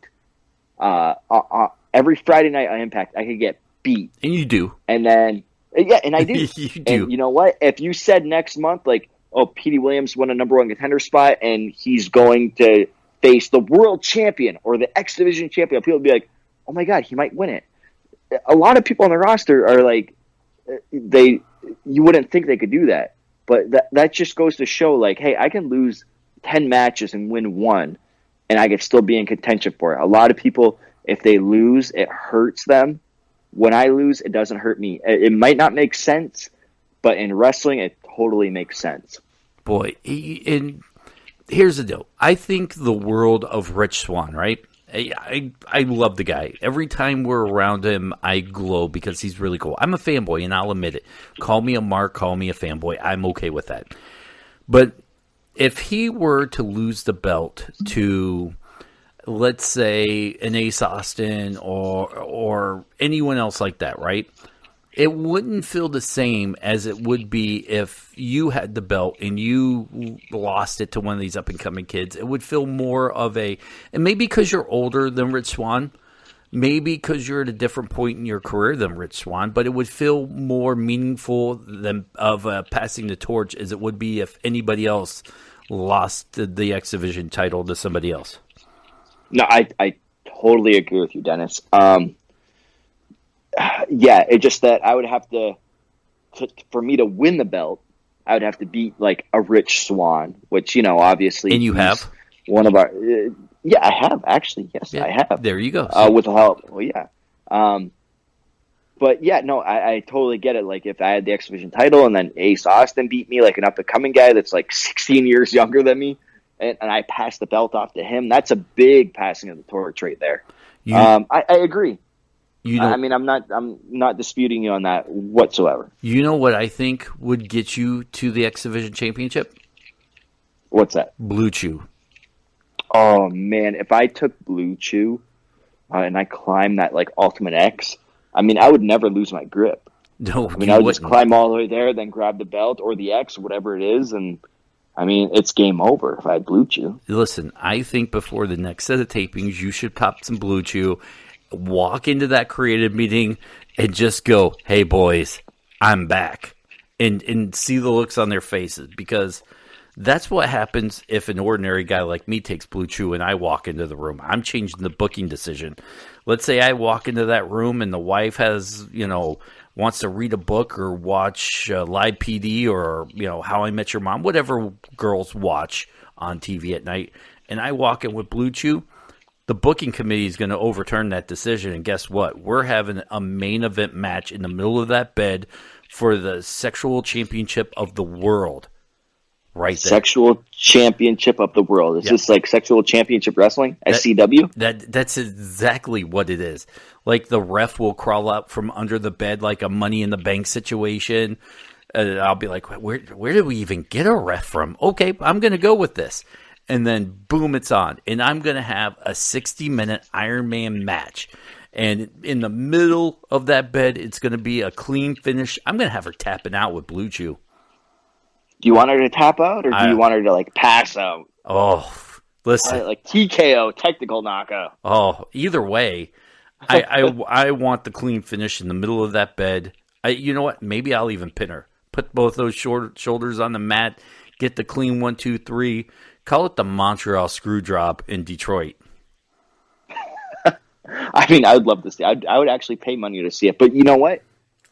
Every Friday night on Impact, I could get beat. And you do. And then, yeah, and I do. You do. And you know what? If you said next month, like, oh, Petey Williams won a number 1 contender spot and he's going to face the world champion or the X Division champion, people would be like, oh my God, he might win it. A lot of people on the roster are like, you wouldn't think they could do that. But that just goes to show, like, hey, I can lose 10 matches and win 1, and I could still be in contention for it. A lot of people, if they lose, it hurts them. When I lose, it doesn't hurt me. It might not make sense, but in wrestling, it totally makes sense. Boy, and here's the deal. I think the world of Rich Swann, right? I love the guy. Every time we're around him, I glow because he's really cool. I'm a fanboy, and I'll admit it. Call me a mark, call me a fanboy. I'm okay with that. But if he were to lose the belt to, let's say, an Ace Austin or anyone else like that, right? It wouldn't feel the same as it would be if you had the belt and you lost it to one of these up-and-coming kids. It would feel more of and maybe because you're older than Rich Swann, maybe because you're at a different point in your career than Rich Swann, but it would feel more meaningful than passing the torch as it would be if anybody else lost the X Division title to somebody else. No, I totally agree with you, Dennis. Yeah, it's just that I would have to, for me to win the belt, I would have to beat like a Rich Swann, which, obviously. And you have? One of our. Yeah, I have, actually. Yes, yeah, I have. There you go. With the help. Well, yeah. But yeah, no, I totally get it. Like, if I had the X Division title and then Ace Austin beat me, like an up-and-coming guy that's like 16 years younger than me, and I pass the belt off to him, that's a big passing of the torch right there. I agree. I mean, I'm not disputing you on that whatsoever. You know what I think would get you to the X Division Championship? What's that? Blue Chew. Oh man, if I took Blue Chew and I climbed that like Ultimate X, I mean, I would never lose my grip. No, I mean, I would just climb all the way there, then grab the belt or the X, whatever it is, and I mean, it's game over if I had Blue Chew. Listen, I think before the next set of tapings, you should pop some Blue Chew, walk into that creative meeting, and just go, "Hey boys, I'm back," and see the looks on their faces, because that's what happens if an ordinary guy like me takes Blue Chew and I walk into the room. I'm changing the booking decision. Let's say I walk into that room and the wife has, wants to read a book or watch Live PD or, How I Met Your Mom, whatever girls watch on TV at night, and I walk in with Blue Chew, the booking committee is going to overturn that decision. And guess what? We're having a main event match in the middle of that bed for the sexual championship of the world. Right there. Sexual championship of the world. Is this like sexual championship wrestling? SCW? That's exactly what it is. Like the ref will crawl up from under the bed like a Money in the Bank situation. And I'll be like, where did we even get a ref from? Okay, I'm going to go with this. And then boom, it's on. And I'm going to have a 60-minute Iron Man match. And in the middle of that bed, it's going to be a clean finish. I'm going to have her tapping out with Blue Chew. Do you want her to tap out, or do you want her to like pass out? Oh, listen, like TKO, technical knockout. Oh, either way, I want the clean finish in the middle of that bed. You know what? Maybe I'll even pin her. Put both those shoulders on the mat. Get the clean 1, 2, 3. Call it the Montreal screw drop in Detroit. I mean, I would love to see. I would actually pay money to see it. But you know what?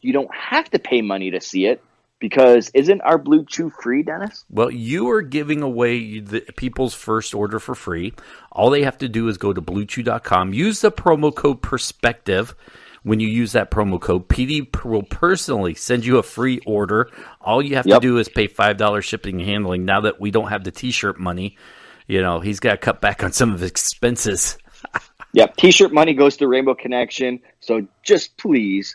You don't have to pay money to see it. Because isn't our Blue Chew free, Dennis? Well, you are giving away the people's first order for free. All they have to do is go to BlueChew.com. Use the promo code PERSPECTIVE. When you use that promo code, Petey will personally send you a free order. All you have to do is pay $5 shipping and handling. Now that we don't have the T-shirt money, he's got to cut back on some of his expenses. Yep, T-shirt money goes to Rainbow Connection. So just please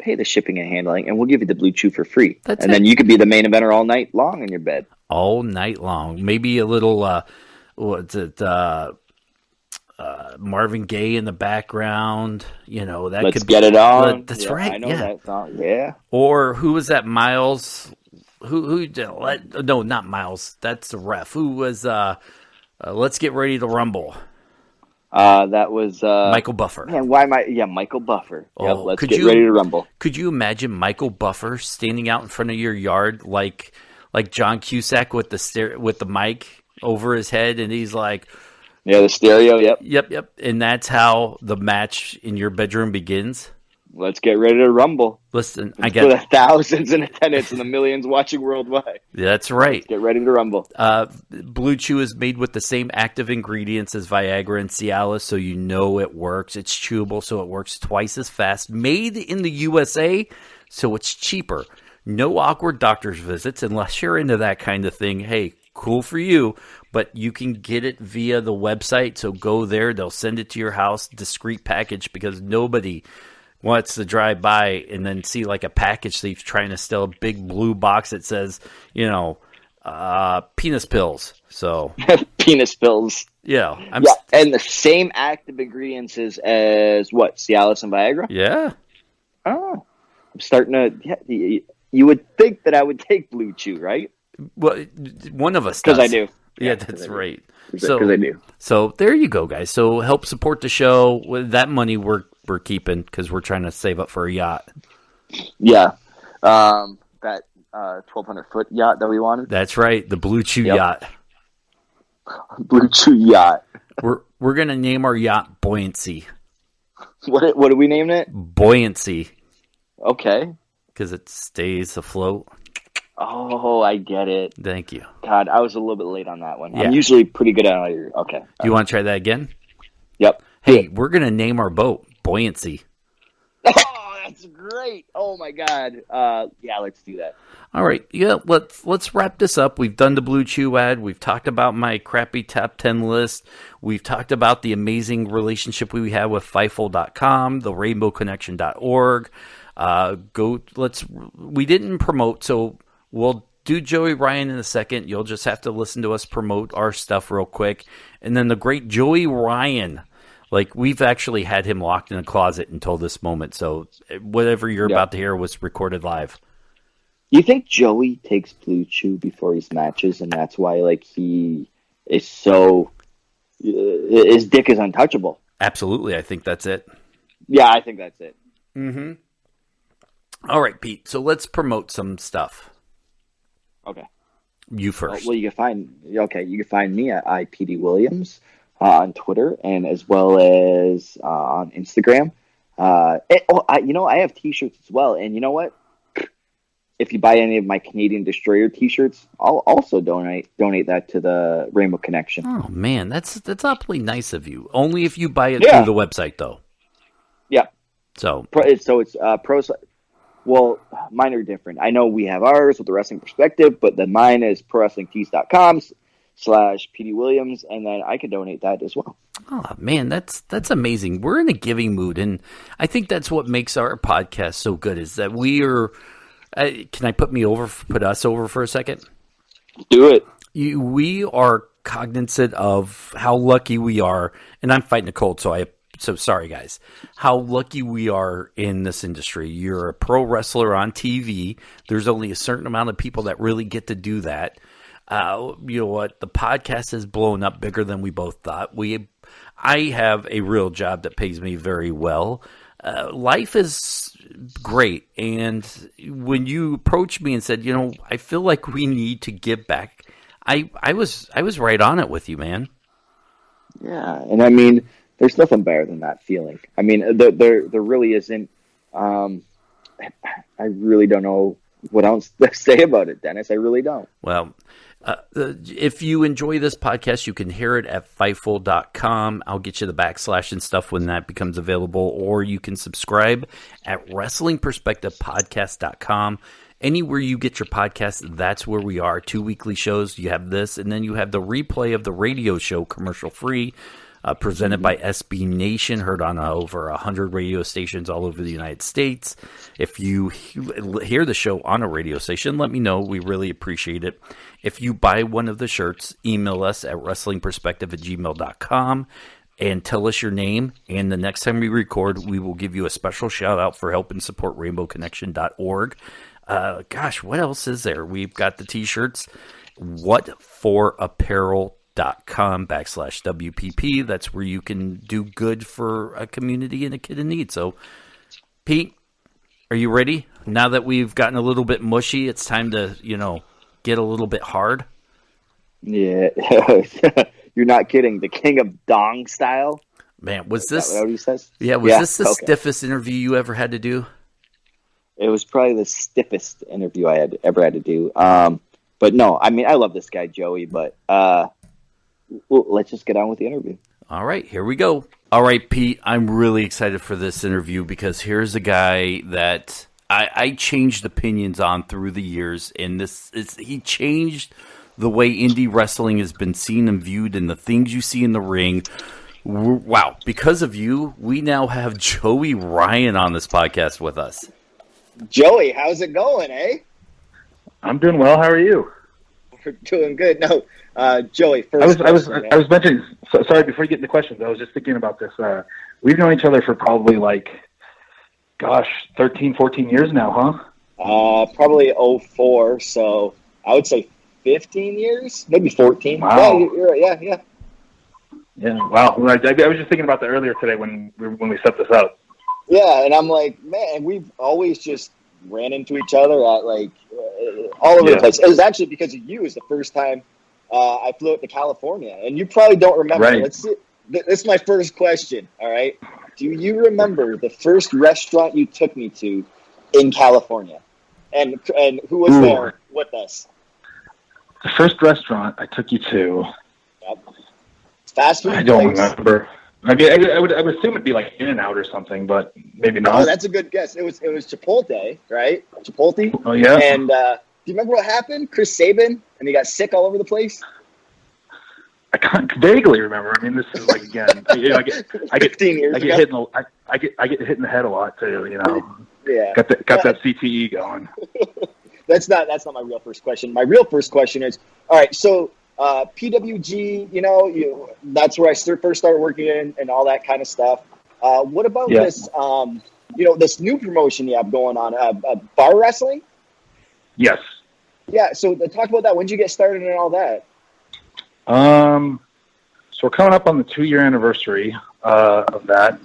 pay the shipping and handling, and we'll give you the Blue Chew for free. Then you could be the main eventer all night long in your bed. All night long. Maybe a little, Marvin Gaye in the background. Let's get it on. That's right. I know that song. Yeah. Or who was that? Miles? No, not Miles. That's the ref. Who was? Let's get ready to rumble. That was Michael Buffer. Man, why am I? Yeah, Michael Buffer. Oh, let's get ready to rumble. Could you imagine Michael Buffer standing out in front of your yard like John Cusack with the mic over his head, and he's like, "Yeah, the stereo." Yep. And that's how the match in your bedroom begins. Let's get ready to rumble. Listen, for the thousands in attendance and the millions watching worldwide. That's right. Let's get ready to rumble. Blue Chew is made with the same active ingredients as Viagra and Cialis, so you know it works. It's chewable, so it works twice as fast. Made in the USA, so it's cheaper. No awkward doctor's visits unless you're into that kind of thing. Hey, cool for you, but you can get it via the website, so go there. They'll send it to your house, discreet package, because nobody wants to drive by and then see like a package thief trying to steal a big blue box that says, penis pills. So penis pills. Yeah. And the same active ingredients as what? Cialis and Viagra? Yeah. Oh. starting to. Yeah, you would think that I would take Blue Chew, right? Well, one of us does. Because I do. Yeah, that's right. Because I do. So there you go, guys. So help support the show. With that money, we're keeping because we're trying to save up for a yacht. Yeah, that 1,200-foot yacht that we wanted. That's right, the Blue Chew yacht. Blue Chew yacht. We're gonna name our yacht Buoyancy. What do we name it? Buoyancy. Okay. Because it stays afloat. Oh, I get it. Thank you. God, I was a little bit late on that one. Yeah. I'm usually pretty good at it. Okay. Do you want to try that again? Yep. Hey, we're going to name our boat Buoyancy. Oh, that's great. Oh, my God. Yeah, let's do that. All right. Yeah, let's wrap this up. We've done the Blue Chew ad. We've talked about my crappy top 10 list. We've talked about the amazing relationship we have with Fifel.com, the rainbowconnection.org. We didn't promote, so we'll do Joey Ryan in a second. You'll just have to listen to us promote our stuff real quick. And then the great Joey Ryan, like we've actually had him locked in a closet until this moment. So whatever you're about to hear was recorded live. You think Joey takes Blue Chew before his matches, and that's why like he is so his dick is untouchable? Absolutely, I think that's it. Yeah, I think that's it. Mm-hmm. All right, Pete. So let's promote some stuff. Okay. You first. Well, you can find me at iPetey on Twitter and as well as on Instagram. I have T-shirts as well, and you know what? If you buy any of my Canadian Destroyer T-shirts, I'll also donate that to the Rainbow Connection. Oh man, that's awfully nice of you. Only if you buy it through the website, though. Yeah. So it's pro. Well, mine are different. I know we have ours with the Wrestling Perspective, but then mine is prowrestlingtees.com/Petey Williams, and then I can donate that as well. Oh man, that's amazing. We're in a giving mood, and I think that's what makes our podcast so good. Is that we are. Can I put us over for a second? Do it. We are cognizant of how lucky we are, and I'm fighting a cold, so sorry, guys. How lucky we are in this industry. You're a pro wrestler on TV. There's only a certain amount of people that really get to do that. You know what? The podcast has blown up bigger than we both thought. I have a real job that pays me very well. Life is great. And when you approached me and said, I feel like we need to give back, I was right on it with you, man. Yeah. And I mean, there's nothing better than that feeling. I mean, there really isn't. I really don't know what else to say about it, Dennis. I really don't. Well, if you enjoy this podcast, you can hear it at Fifel.com. I'll get you the / and stuff when that becomes available, or you can subscribe at WrestlingPerspectivePodcast.com. Anywhere you get your podcast, that's where we are. 2 weekly shows. You have this, and then you have the replay of the radio show, commercial free. Presented by SB Nation, heard on over 100 radio stations all over the United States. If you hear the show on a radio station, let me know. We really appreciate it. If you buy one of the shirts, email us at wrestlingperspective@gmail.com and tell us your name. And the next time we record, we will give you a special shout out for helping support rainbowconnection.org. Gosh, what else is there? We've got the t-shirts. whatforapparel.com/WPP. That's where you can do good for a community and a kid in need. So, Pete, are you ready? Now that we've gotten a little bit mushy, it's time to, get a little bit hard. Yeah. You're not kidding. The King of Dong style? Man, was this... Is that what he says? Yeah, was this the stiffest interview you ever had to do? It was probably the stiffest interview I ever had to do. But no, I mean, I love this guy, Joey, but let's just get on with the interview. All right, here we go. All right, Pete, I'm really excited for this interview because here's a guy that I changed opinions on through the years, and he changed the way indie wrestling has been seen and viewed and the things you see in the ring. Wow, because of you, we now have Joey Ryan on this podcast with us. Joey, how's it going, eh? I'm doing well. How are you? We're doing good. No, Joey. First, I was mentioning. Sorry, before you get into questions, I was just thinking about this. We've known each other for probably gosh, 13, 14 years now, huh? Probably '04. So I would say 15 years, maybe 14. Wow. Yeah, you're right. Yeah. Yeah, wow. I was just thinking about that earlier today when we set this up. Yeah, and I'm like, man, we've always just ran into each other at like all over the place. It was actually because of you. Is the first time I flew out to California, and you probably don't remember. Right. Let's see. This is my first question. All right. Do you remember the first restaurant you took me to in California, and who was there with us? The first restaurant I took you to. Yep. Fast food. I don't place. remember. I mean, I would assume it'd be like In-N-Out or something, but maybe not. Oh, that's a good guess. It was Chipotle, right? Chipotle. Oh yeah. And do you remember what happened? Chris Sabin, and he got sick all over the place. I can't vaguely remember. I mean, this is like again. I get 15 years I get ago. I get hit in the head a lot too. You know. Yeah. Got that CTE going. That's not my real first question. My real first question is, all right, so PWG, that's where I first started working in and all that kind of stuff. What about this, this new promotion you have going on, bar wrestling? Yes. Yeah, so talk about that. When did you get started and all that? So we're coming up on the 2-year anniversary of that.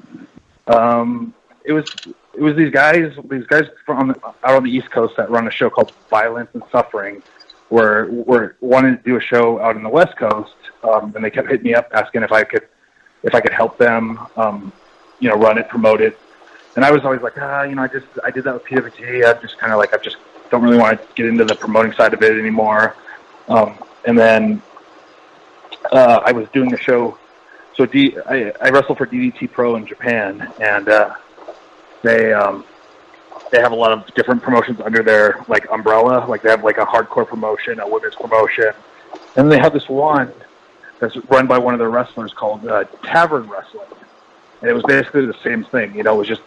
It was these guys from out on the East Coast that run a show called Violence and Suffering, were wanting to do a show out on the West Coast, and they kept hitting me up asking if I could help them, run it, promote it, and I was always like, I did that with PWG. I just kind of like I just don't really want to get into the promoting side of it anymore, and then. I was doing a show, so I wrestled for DDT Pro in Japan, and they have a lot of different promotions under their like umbrella. Like they have like a hardcore promotion, a women's promotion, and they have this one that's run by one of their wrestlers called Tavern Wrestling, and it was basically the same thing. It was just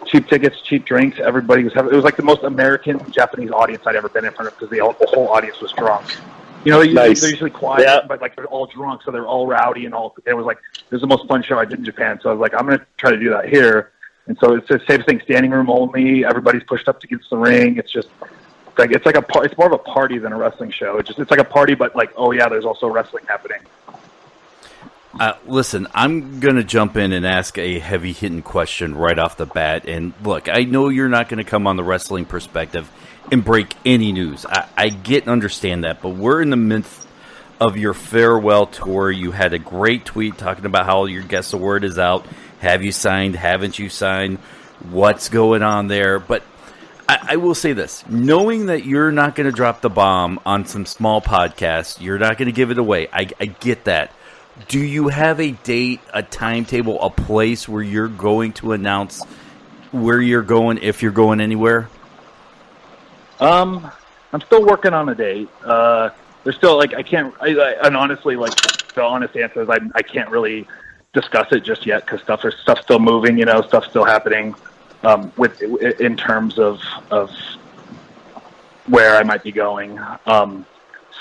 cheap tickets, cheap drinks. Everybody was having. It was like the most American Japanese audience I'd ever been in front of because the whole audience was drunk. They're usually quiet, but like they're all drunk, so they're all rowdy and all. It was the most fun show I did in Japan. So I was like, I'm gonna try to do that here. And so it's the same thing, standing room only. Everybody's pushed up against the ring. It's just it's more of a party than a wrestling show. It's like a party, but like, oh yeah, there's also wrestling happening. Listen, I'm going to jump in and ask a heavy-hitting question right off the bat. And look, I know you're not going to come on the wrestling perspective and break any news. I get and understand that, but we're in the midst of your farewell tour. You had a great tweet talking about how your Guess the Word is out. Have you signed? Haven't you signed? What's going on there? But I will say this. Knowing that you're not going to drop the bomb on some small podcast, you're not going to give it away. I get that. Do you have a date, a timetable, a place where you're going to announce where you're going, if you're going anywhere? I'm still working on a date. There's still and honestly, like the honest answer is I can't really discuss it just yet because stuff's still moving. Stuff's still happening in terms of where I might be going.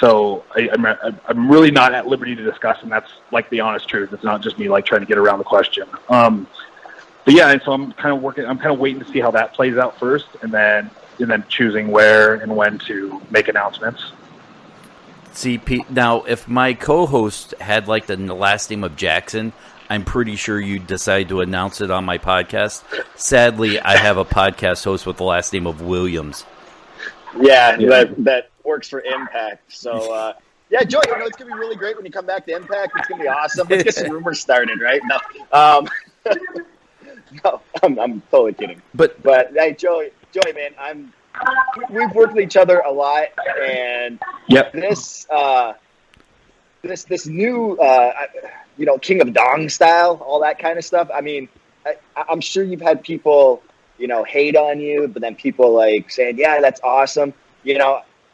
So I'm really not at liberty to discuss, and that's like the honest truth. It's not just me like trying to get around the question. But yeah, and so I'm kind of waiting to see how that plays out first, and then choosing where and when to make announcements. See, Pete, now if my co-host had like the last name of Jackson, I'm pretty sure you'd decide to announce it on my podcast. Sadly, I have a podcast host with the last name of Williams. Yeah. That works for Impact. So, yeah, Joey, it's going to be really great when you come back to Impact. It's going to be awesome. Let's get some rumors started, right? No, no, I'm totally kidding. But hey, Joey, man, we've worked with each other a lot, and this new, King of Dong style, all that kind of stuff. I mean, I'm sure you've had people, hate on you, but then people like saying, yeah, that's awesome.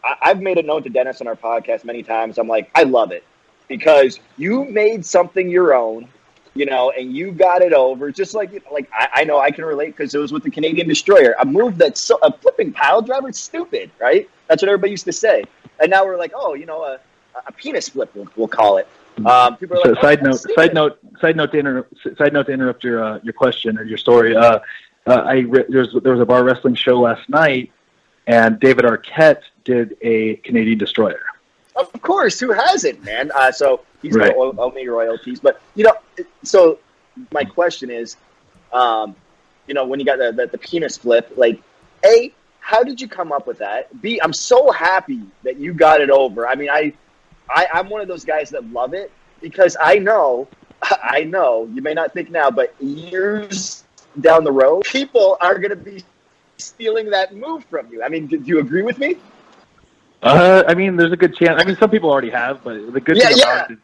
I've made it known to Dennis on our podcast many times. I'm like, I love it because you made something your own, and you got it over. Just like I know I can relate because it was with the Canadian Destroyer, a move that's a flipping pile driver. It's stupid, right? That's what everybody used to say. And now we're like, oh, a penis flip, we'll call it. People are like, side note to interrupt your question or your story. there was a bar wrestling show last night, and David Arquette did a Canadian Destroyer. Of course, who hasn't, man? So he's Right. going to owe me royalties. But, so my question is, when you got the penis flip, like, A, how did you come up with that? B, I'm so happy that you got it over. I mean, I'm one of those guys that love it because I know, you may not think now, but years down the road, people are going to be stealing that move from you. I mean, do you agree with me? I mean, there's a good chance. I mean, some people already have, but the good thing about it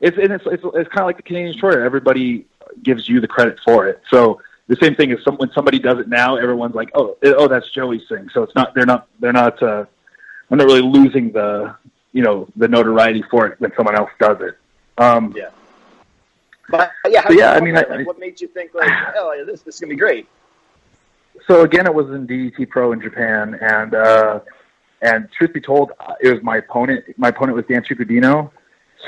is it's kind of like the Canadian Destroyer. Everybody gives you the credit for it. So the same thing is when somebody does it now, everyone's like, oh, that's Joey's thing. So it's not they're not really losing the notoriety for it when someone else does it. Yeah. But what made you think like, oh, this is gonna be great? So again, it was in DDT Pro in Japan, and truth be told, it was my opponent. My opponent was Dan Ciucudino.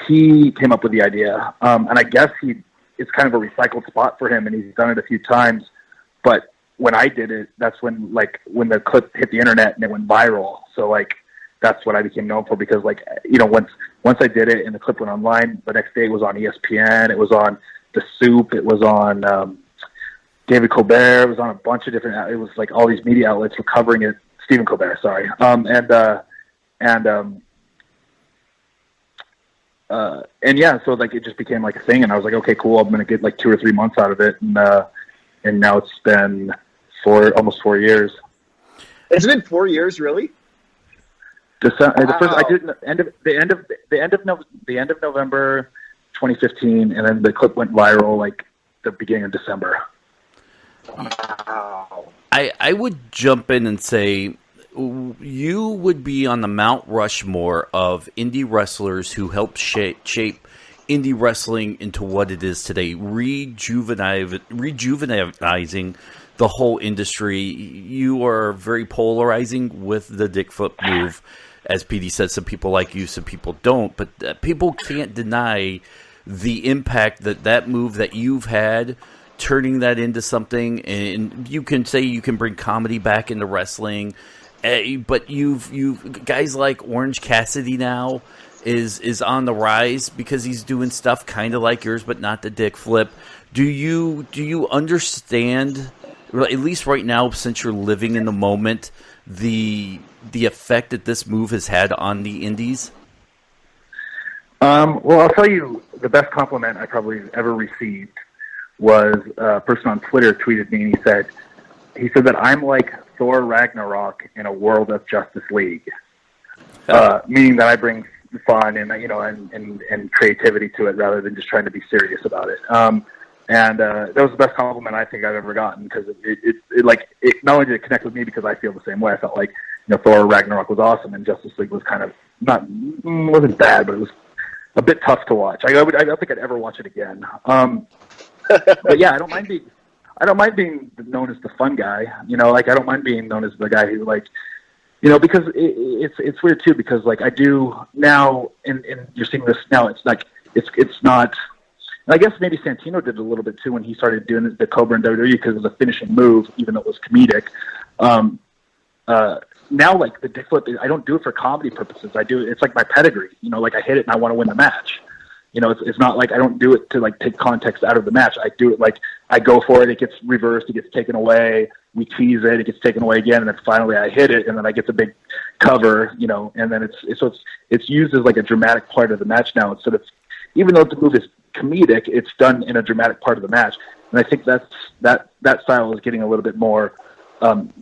He came up with the idea, and I guess it's kind of a recycled spot for him, and he's done it a few times. But when I did it, that's when the clip hit the internet and it went viral. So that's what I became known for because once I did it and the clip went online, the next day it was on ESPN, it was on The Soup, it was on David Colbert, it was on a bunch of different. It was like all these media outlets were covering it. Stephen Colbert, sorry, and yeah, so it just became like a thing, and I was like, okay, cool, I'm gonna get 2 or 3 months out of it, and now it's been almost 4 years. It's been 4 years, really? December, wow. I did the end of November 2015, and then the clip went viral the beginning of December. Wow. I would jump in and say you would be on the Mount Rushmore of indie wrestlers who helped shape indie wrestling into what it is today, rejuvenizing the whole industry. You are very polarizing with the dick flip move. As Petey said, some people like you, some people don't, but people can't deny the impact that move that you've had, turning that into something. And you can say you can bring comedy back into wrestling, but you've guys like Orange Cassidy now is on the rise because he's doing stuff kind of like yours, but not the dick flip. Do you understand, at least right now, since you're living in the moment, the effect that this move has had on the indies? Well, I'll tell you, the best compliment I probably ever received was a person on Twitter tweeted me, and he said that I'm like Thor Ragnarok in a world of Justice League, meaning that I bring fun and and creativity to it rather than just trying to be serious about it. And that was the best compliment I think I've ever gotten because it not only did it connect with me because I feel the same way. I felt like Thor Ragnarok was awesome and Justice League was kind of wasn't bad, but it was a bit tough to watch. I don't think I'd ever watch it again. But yeah, I don't mind being known as the fun guy. I don't mind being known as the guy who because it's weird too because I do now and you're seeing this now. It's not. And I guess maybe Santino did it a little bit too when he started doing the Cobra in WWE because it was a finishing move, even though it was comedic. Now, the dick flip, I don't do it for comedy purposes. I do it. It's like my pedigree. I hit it and I want to win the match. It's not like I don't do it to take context out of the match. I do it I go for it. It gets reversed. It gets taken away. We tease it. It gets taken away again, and then finally I hit it, and then I get the big cover. And then it's used as a dramatic part of the match now instead of, even though the move is comedic, it's done in a dramatic part of the match. And I think that style is getting a little bit more,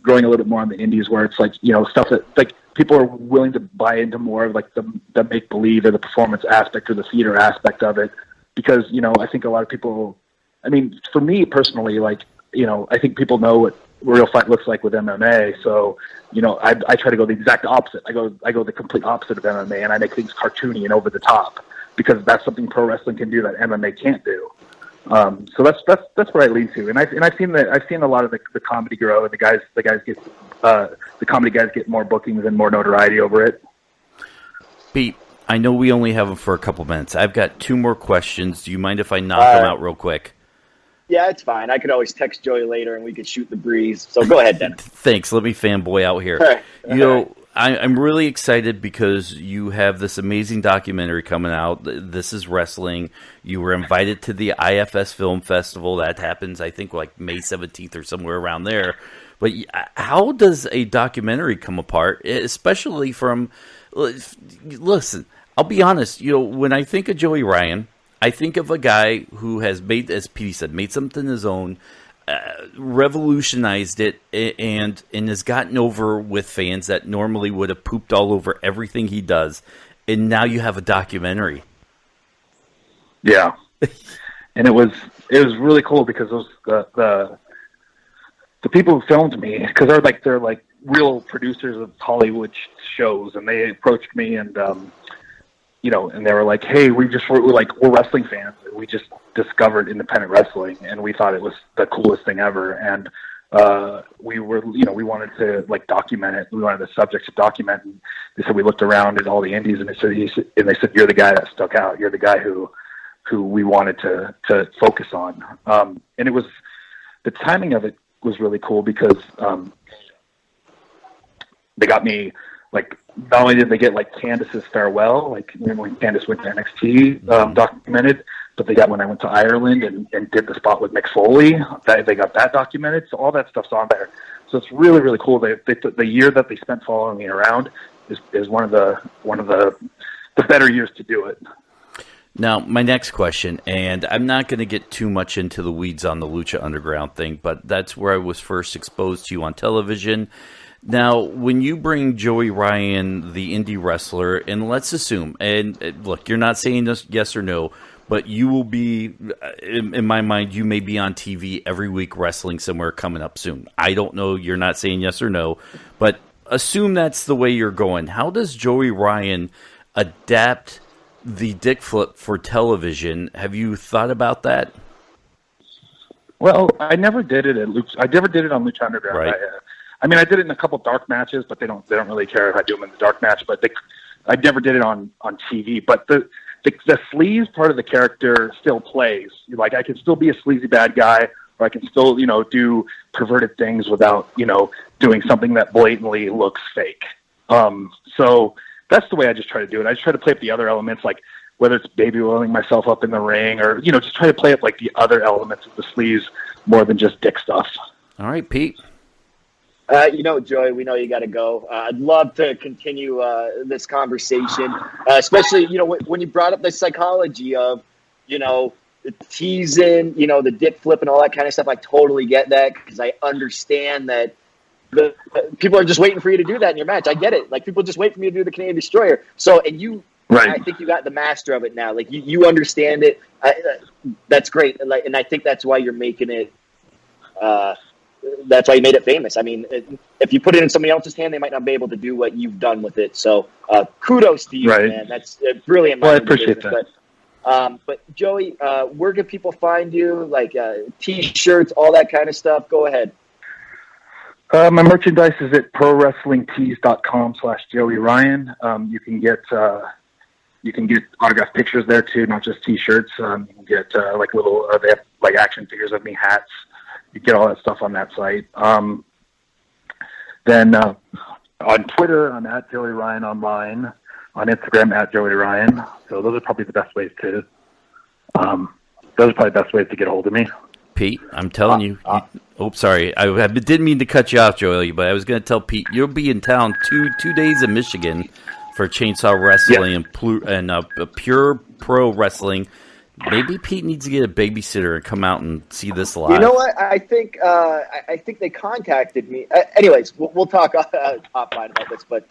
growing a little bit more on the indies where it's stuff that people are willing to buy into more of the make believe or the performance aspect or the theater aspect of it. Because, I think a lot of people, for me personally, I think people know what real fight looks like with MMA. So, I try to go the exact opposite. I go the complete opposite of MMA and I make things cartoony and over the top. Because that's something pro wrestling can do that MMA can't do. So that's what I lean to, and I've seen a lot of the comedy grow, and the comedy guys get more bookings and more notoriety over it. Pete, I know we only have them for a couple minutes. I've got 2 more questions. Do you mind if I knock them out real quick? Yeah, it's fine. I could always text Joey later, and we could shoot the breeze. So go ahead, Dennis. Thanks. Let me fanboy out here. All right. You know, I'm really excited because you have this amazing documentary coming out. This is wrestling. You were invited to the IFS Film Festival. That happens, I think, like May 17th or somewhere around there. But how does a documentary come apart, especially from... Listen, I'll be honest. You know, when I think of Joey Ryan, I think of a guy who has made, as Petey said, made something his own, revolutionized it, and has gotten over with fans that normally would have pooped all over everything he does. And now you have a documentary. Yeah, and it was really cool because those the people who filmed me, because they're like real producers of Hollywood shows, and they approached me and and they were like, hey, we're wrestling fans. We just discovered independent wrestling, and we thought it was the coolest thing ever. And we wanted to like document it. We wanted the subject to document. And they said we looked around at all the indies, and they said you're the guy that stuck out. You're the guy who we wanted to focus on. And it was, the timing of it was really cool because they got me, like, not only did they get like Candice's farewell, like when Candice went to NXT, documented, but they got when I went to Ireland and did the spot with Mick Foley, they got that documented. So all that stuff's on there. So it's really, really cool. The year that they spent following me around is one of the better years to do it. Now, my next question, and I'm not going to get too much into the weeds on the Lucha Underground thing, but that's where I was first exposed to you on television. Now, when you bring Joey Ryan, the indie wrestler, and let's assume, and look, you're not saying this yes or no, but you will be, in my mind, you may be on TV every week wrestling somewhere coming up soon. I don't know, you're not saying yes or no, but assume that's the way you're going. How does Joey Ryan adapt the dick flip for television? Have you thought about that? Well, I never did it at Lucha. I never did it on Lucha Underground. Right. I mean, I did it in a couple dark matches, but they don't really care if I do them in the dark match. But I never did it on TV. But the sleaze part of the character still plays. Like, I can still be a sleazy bad guy, or I can still do perverted things without doing something that blatantly looks fake. So that's the way I just try to do it. I just try to play up the other elements, like whether it's baby oiling myself up in the ring, or just try to play up like the other elements of the sleaze more than just dick stuff. All right, Pete. Joey, we know you got to go. I'd love to continue this conversation, especially, when you brought up the psychology of, the teasing, the dip flip and all that kind of stuff. I totally get that because I understand that the people are just waiting for you to do that in your match. I get it. Like, people just wait for me to do the Canadian Destroyer. So, and you, right. I think you got the master of it now. Like, you understand it. That's great. And I think that's why you're making it, that's why you made it famous. I mean, if you put it in somebody else's hand, they might not be able to do what you've done with it. So kudos to you, right. Man. That's brilliant. Well, I appreciate that. But Joey, where can people find you? Like T-shirts, all that kind of stuff. Go ahead. My merchandise is at prowrestlingtees.com/Joey Ryan. You can get autographed pictures there too, not just T-shirts. You can get like little they have like action figures of me, hats. You get all that stuff on that site. Then on Twitter, I'm at Joey Ryan Online. On Instagram, at Joey Ryan. So those are probably the best ways to. Get a hold of me. Pete, I'm telling you. Sorry. I didn't mean to cut you off, Joey, but I was going to tell Pete you'll be in town two days in Michigan for Chainsaw Wrestling and Pure Pro Wrestling. Maybe Pete needs to get a babysitter and come out and see this live. You know what? I think they contacted me. Anyways, we'll talk offline about this. But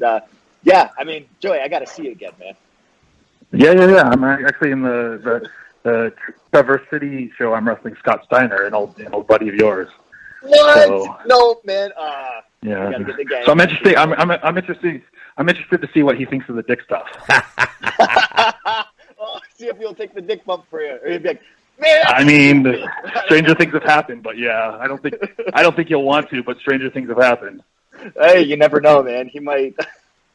yeah, I mean, Joey, I got to see you again, man. Yeah. I'm actually in the Traverse City show. I'm wrestling Scott Steiner, an old buddy of yours. What? So, no, man. Yeah. So I'm interested. I'm interested to see what he thinks of the dick stuff. See if he'll take the dick bump for you, or he'd be like, "Man." I mean, stranger things have happened, but yeah, I don't think he'll want to, but stranger things have happened. Hey, you never know, man. He might.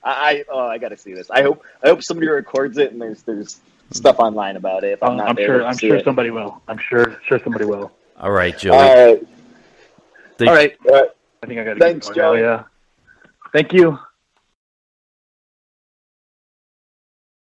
I got to see this. I hope somebody records it and there's stuff online about it. If I'm not I'm sure somebody will. I'm sure somebody will. All right, Joey. All right. Thank- All right. I think I got to Thanks, get going now, Joey. yeah. Thank you.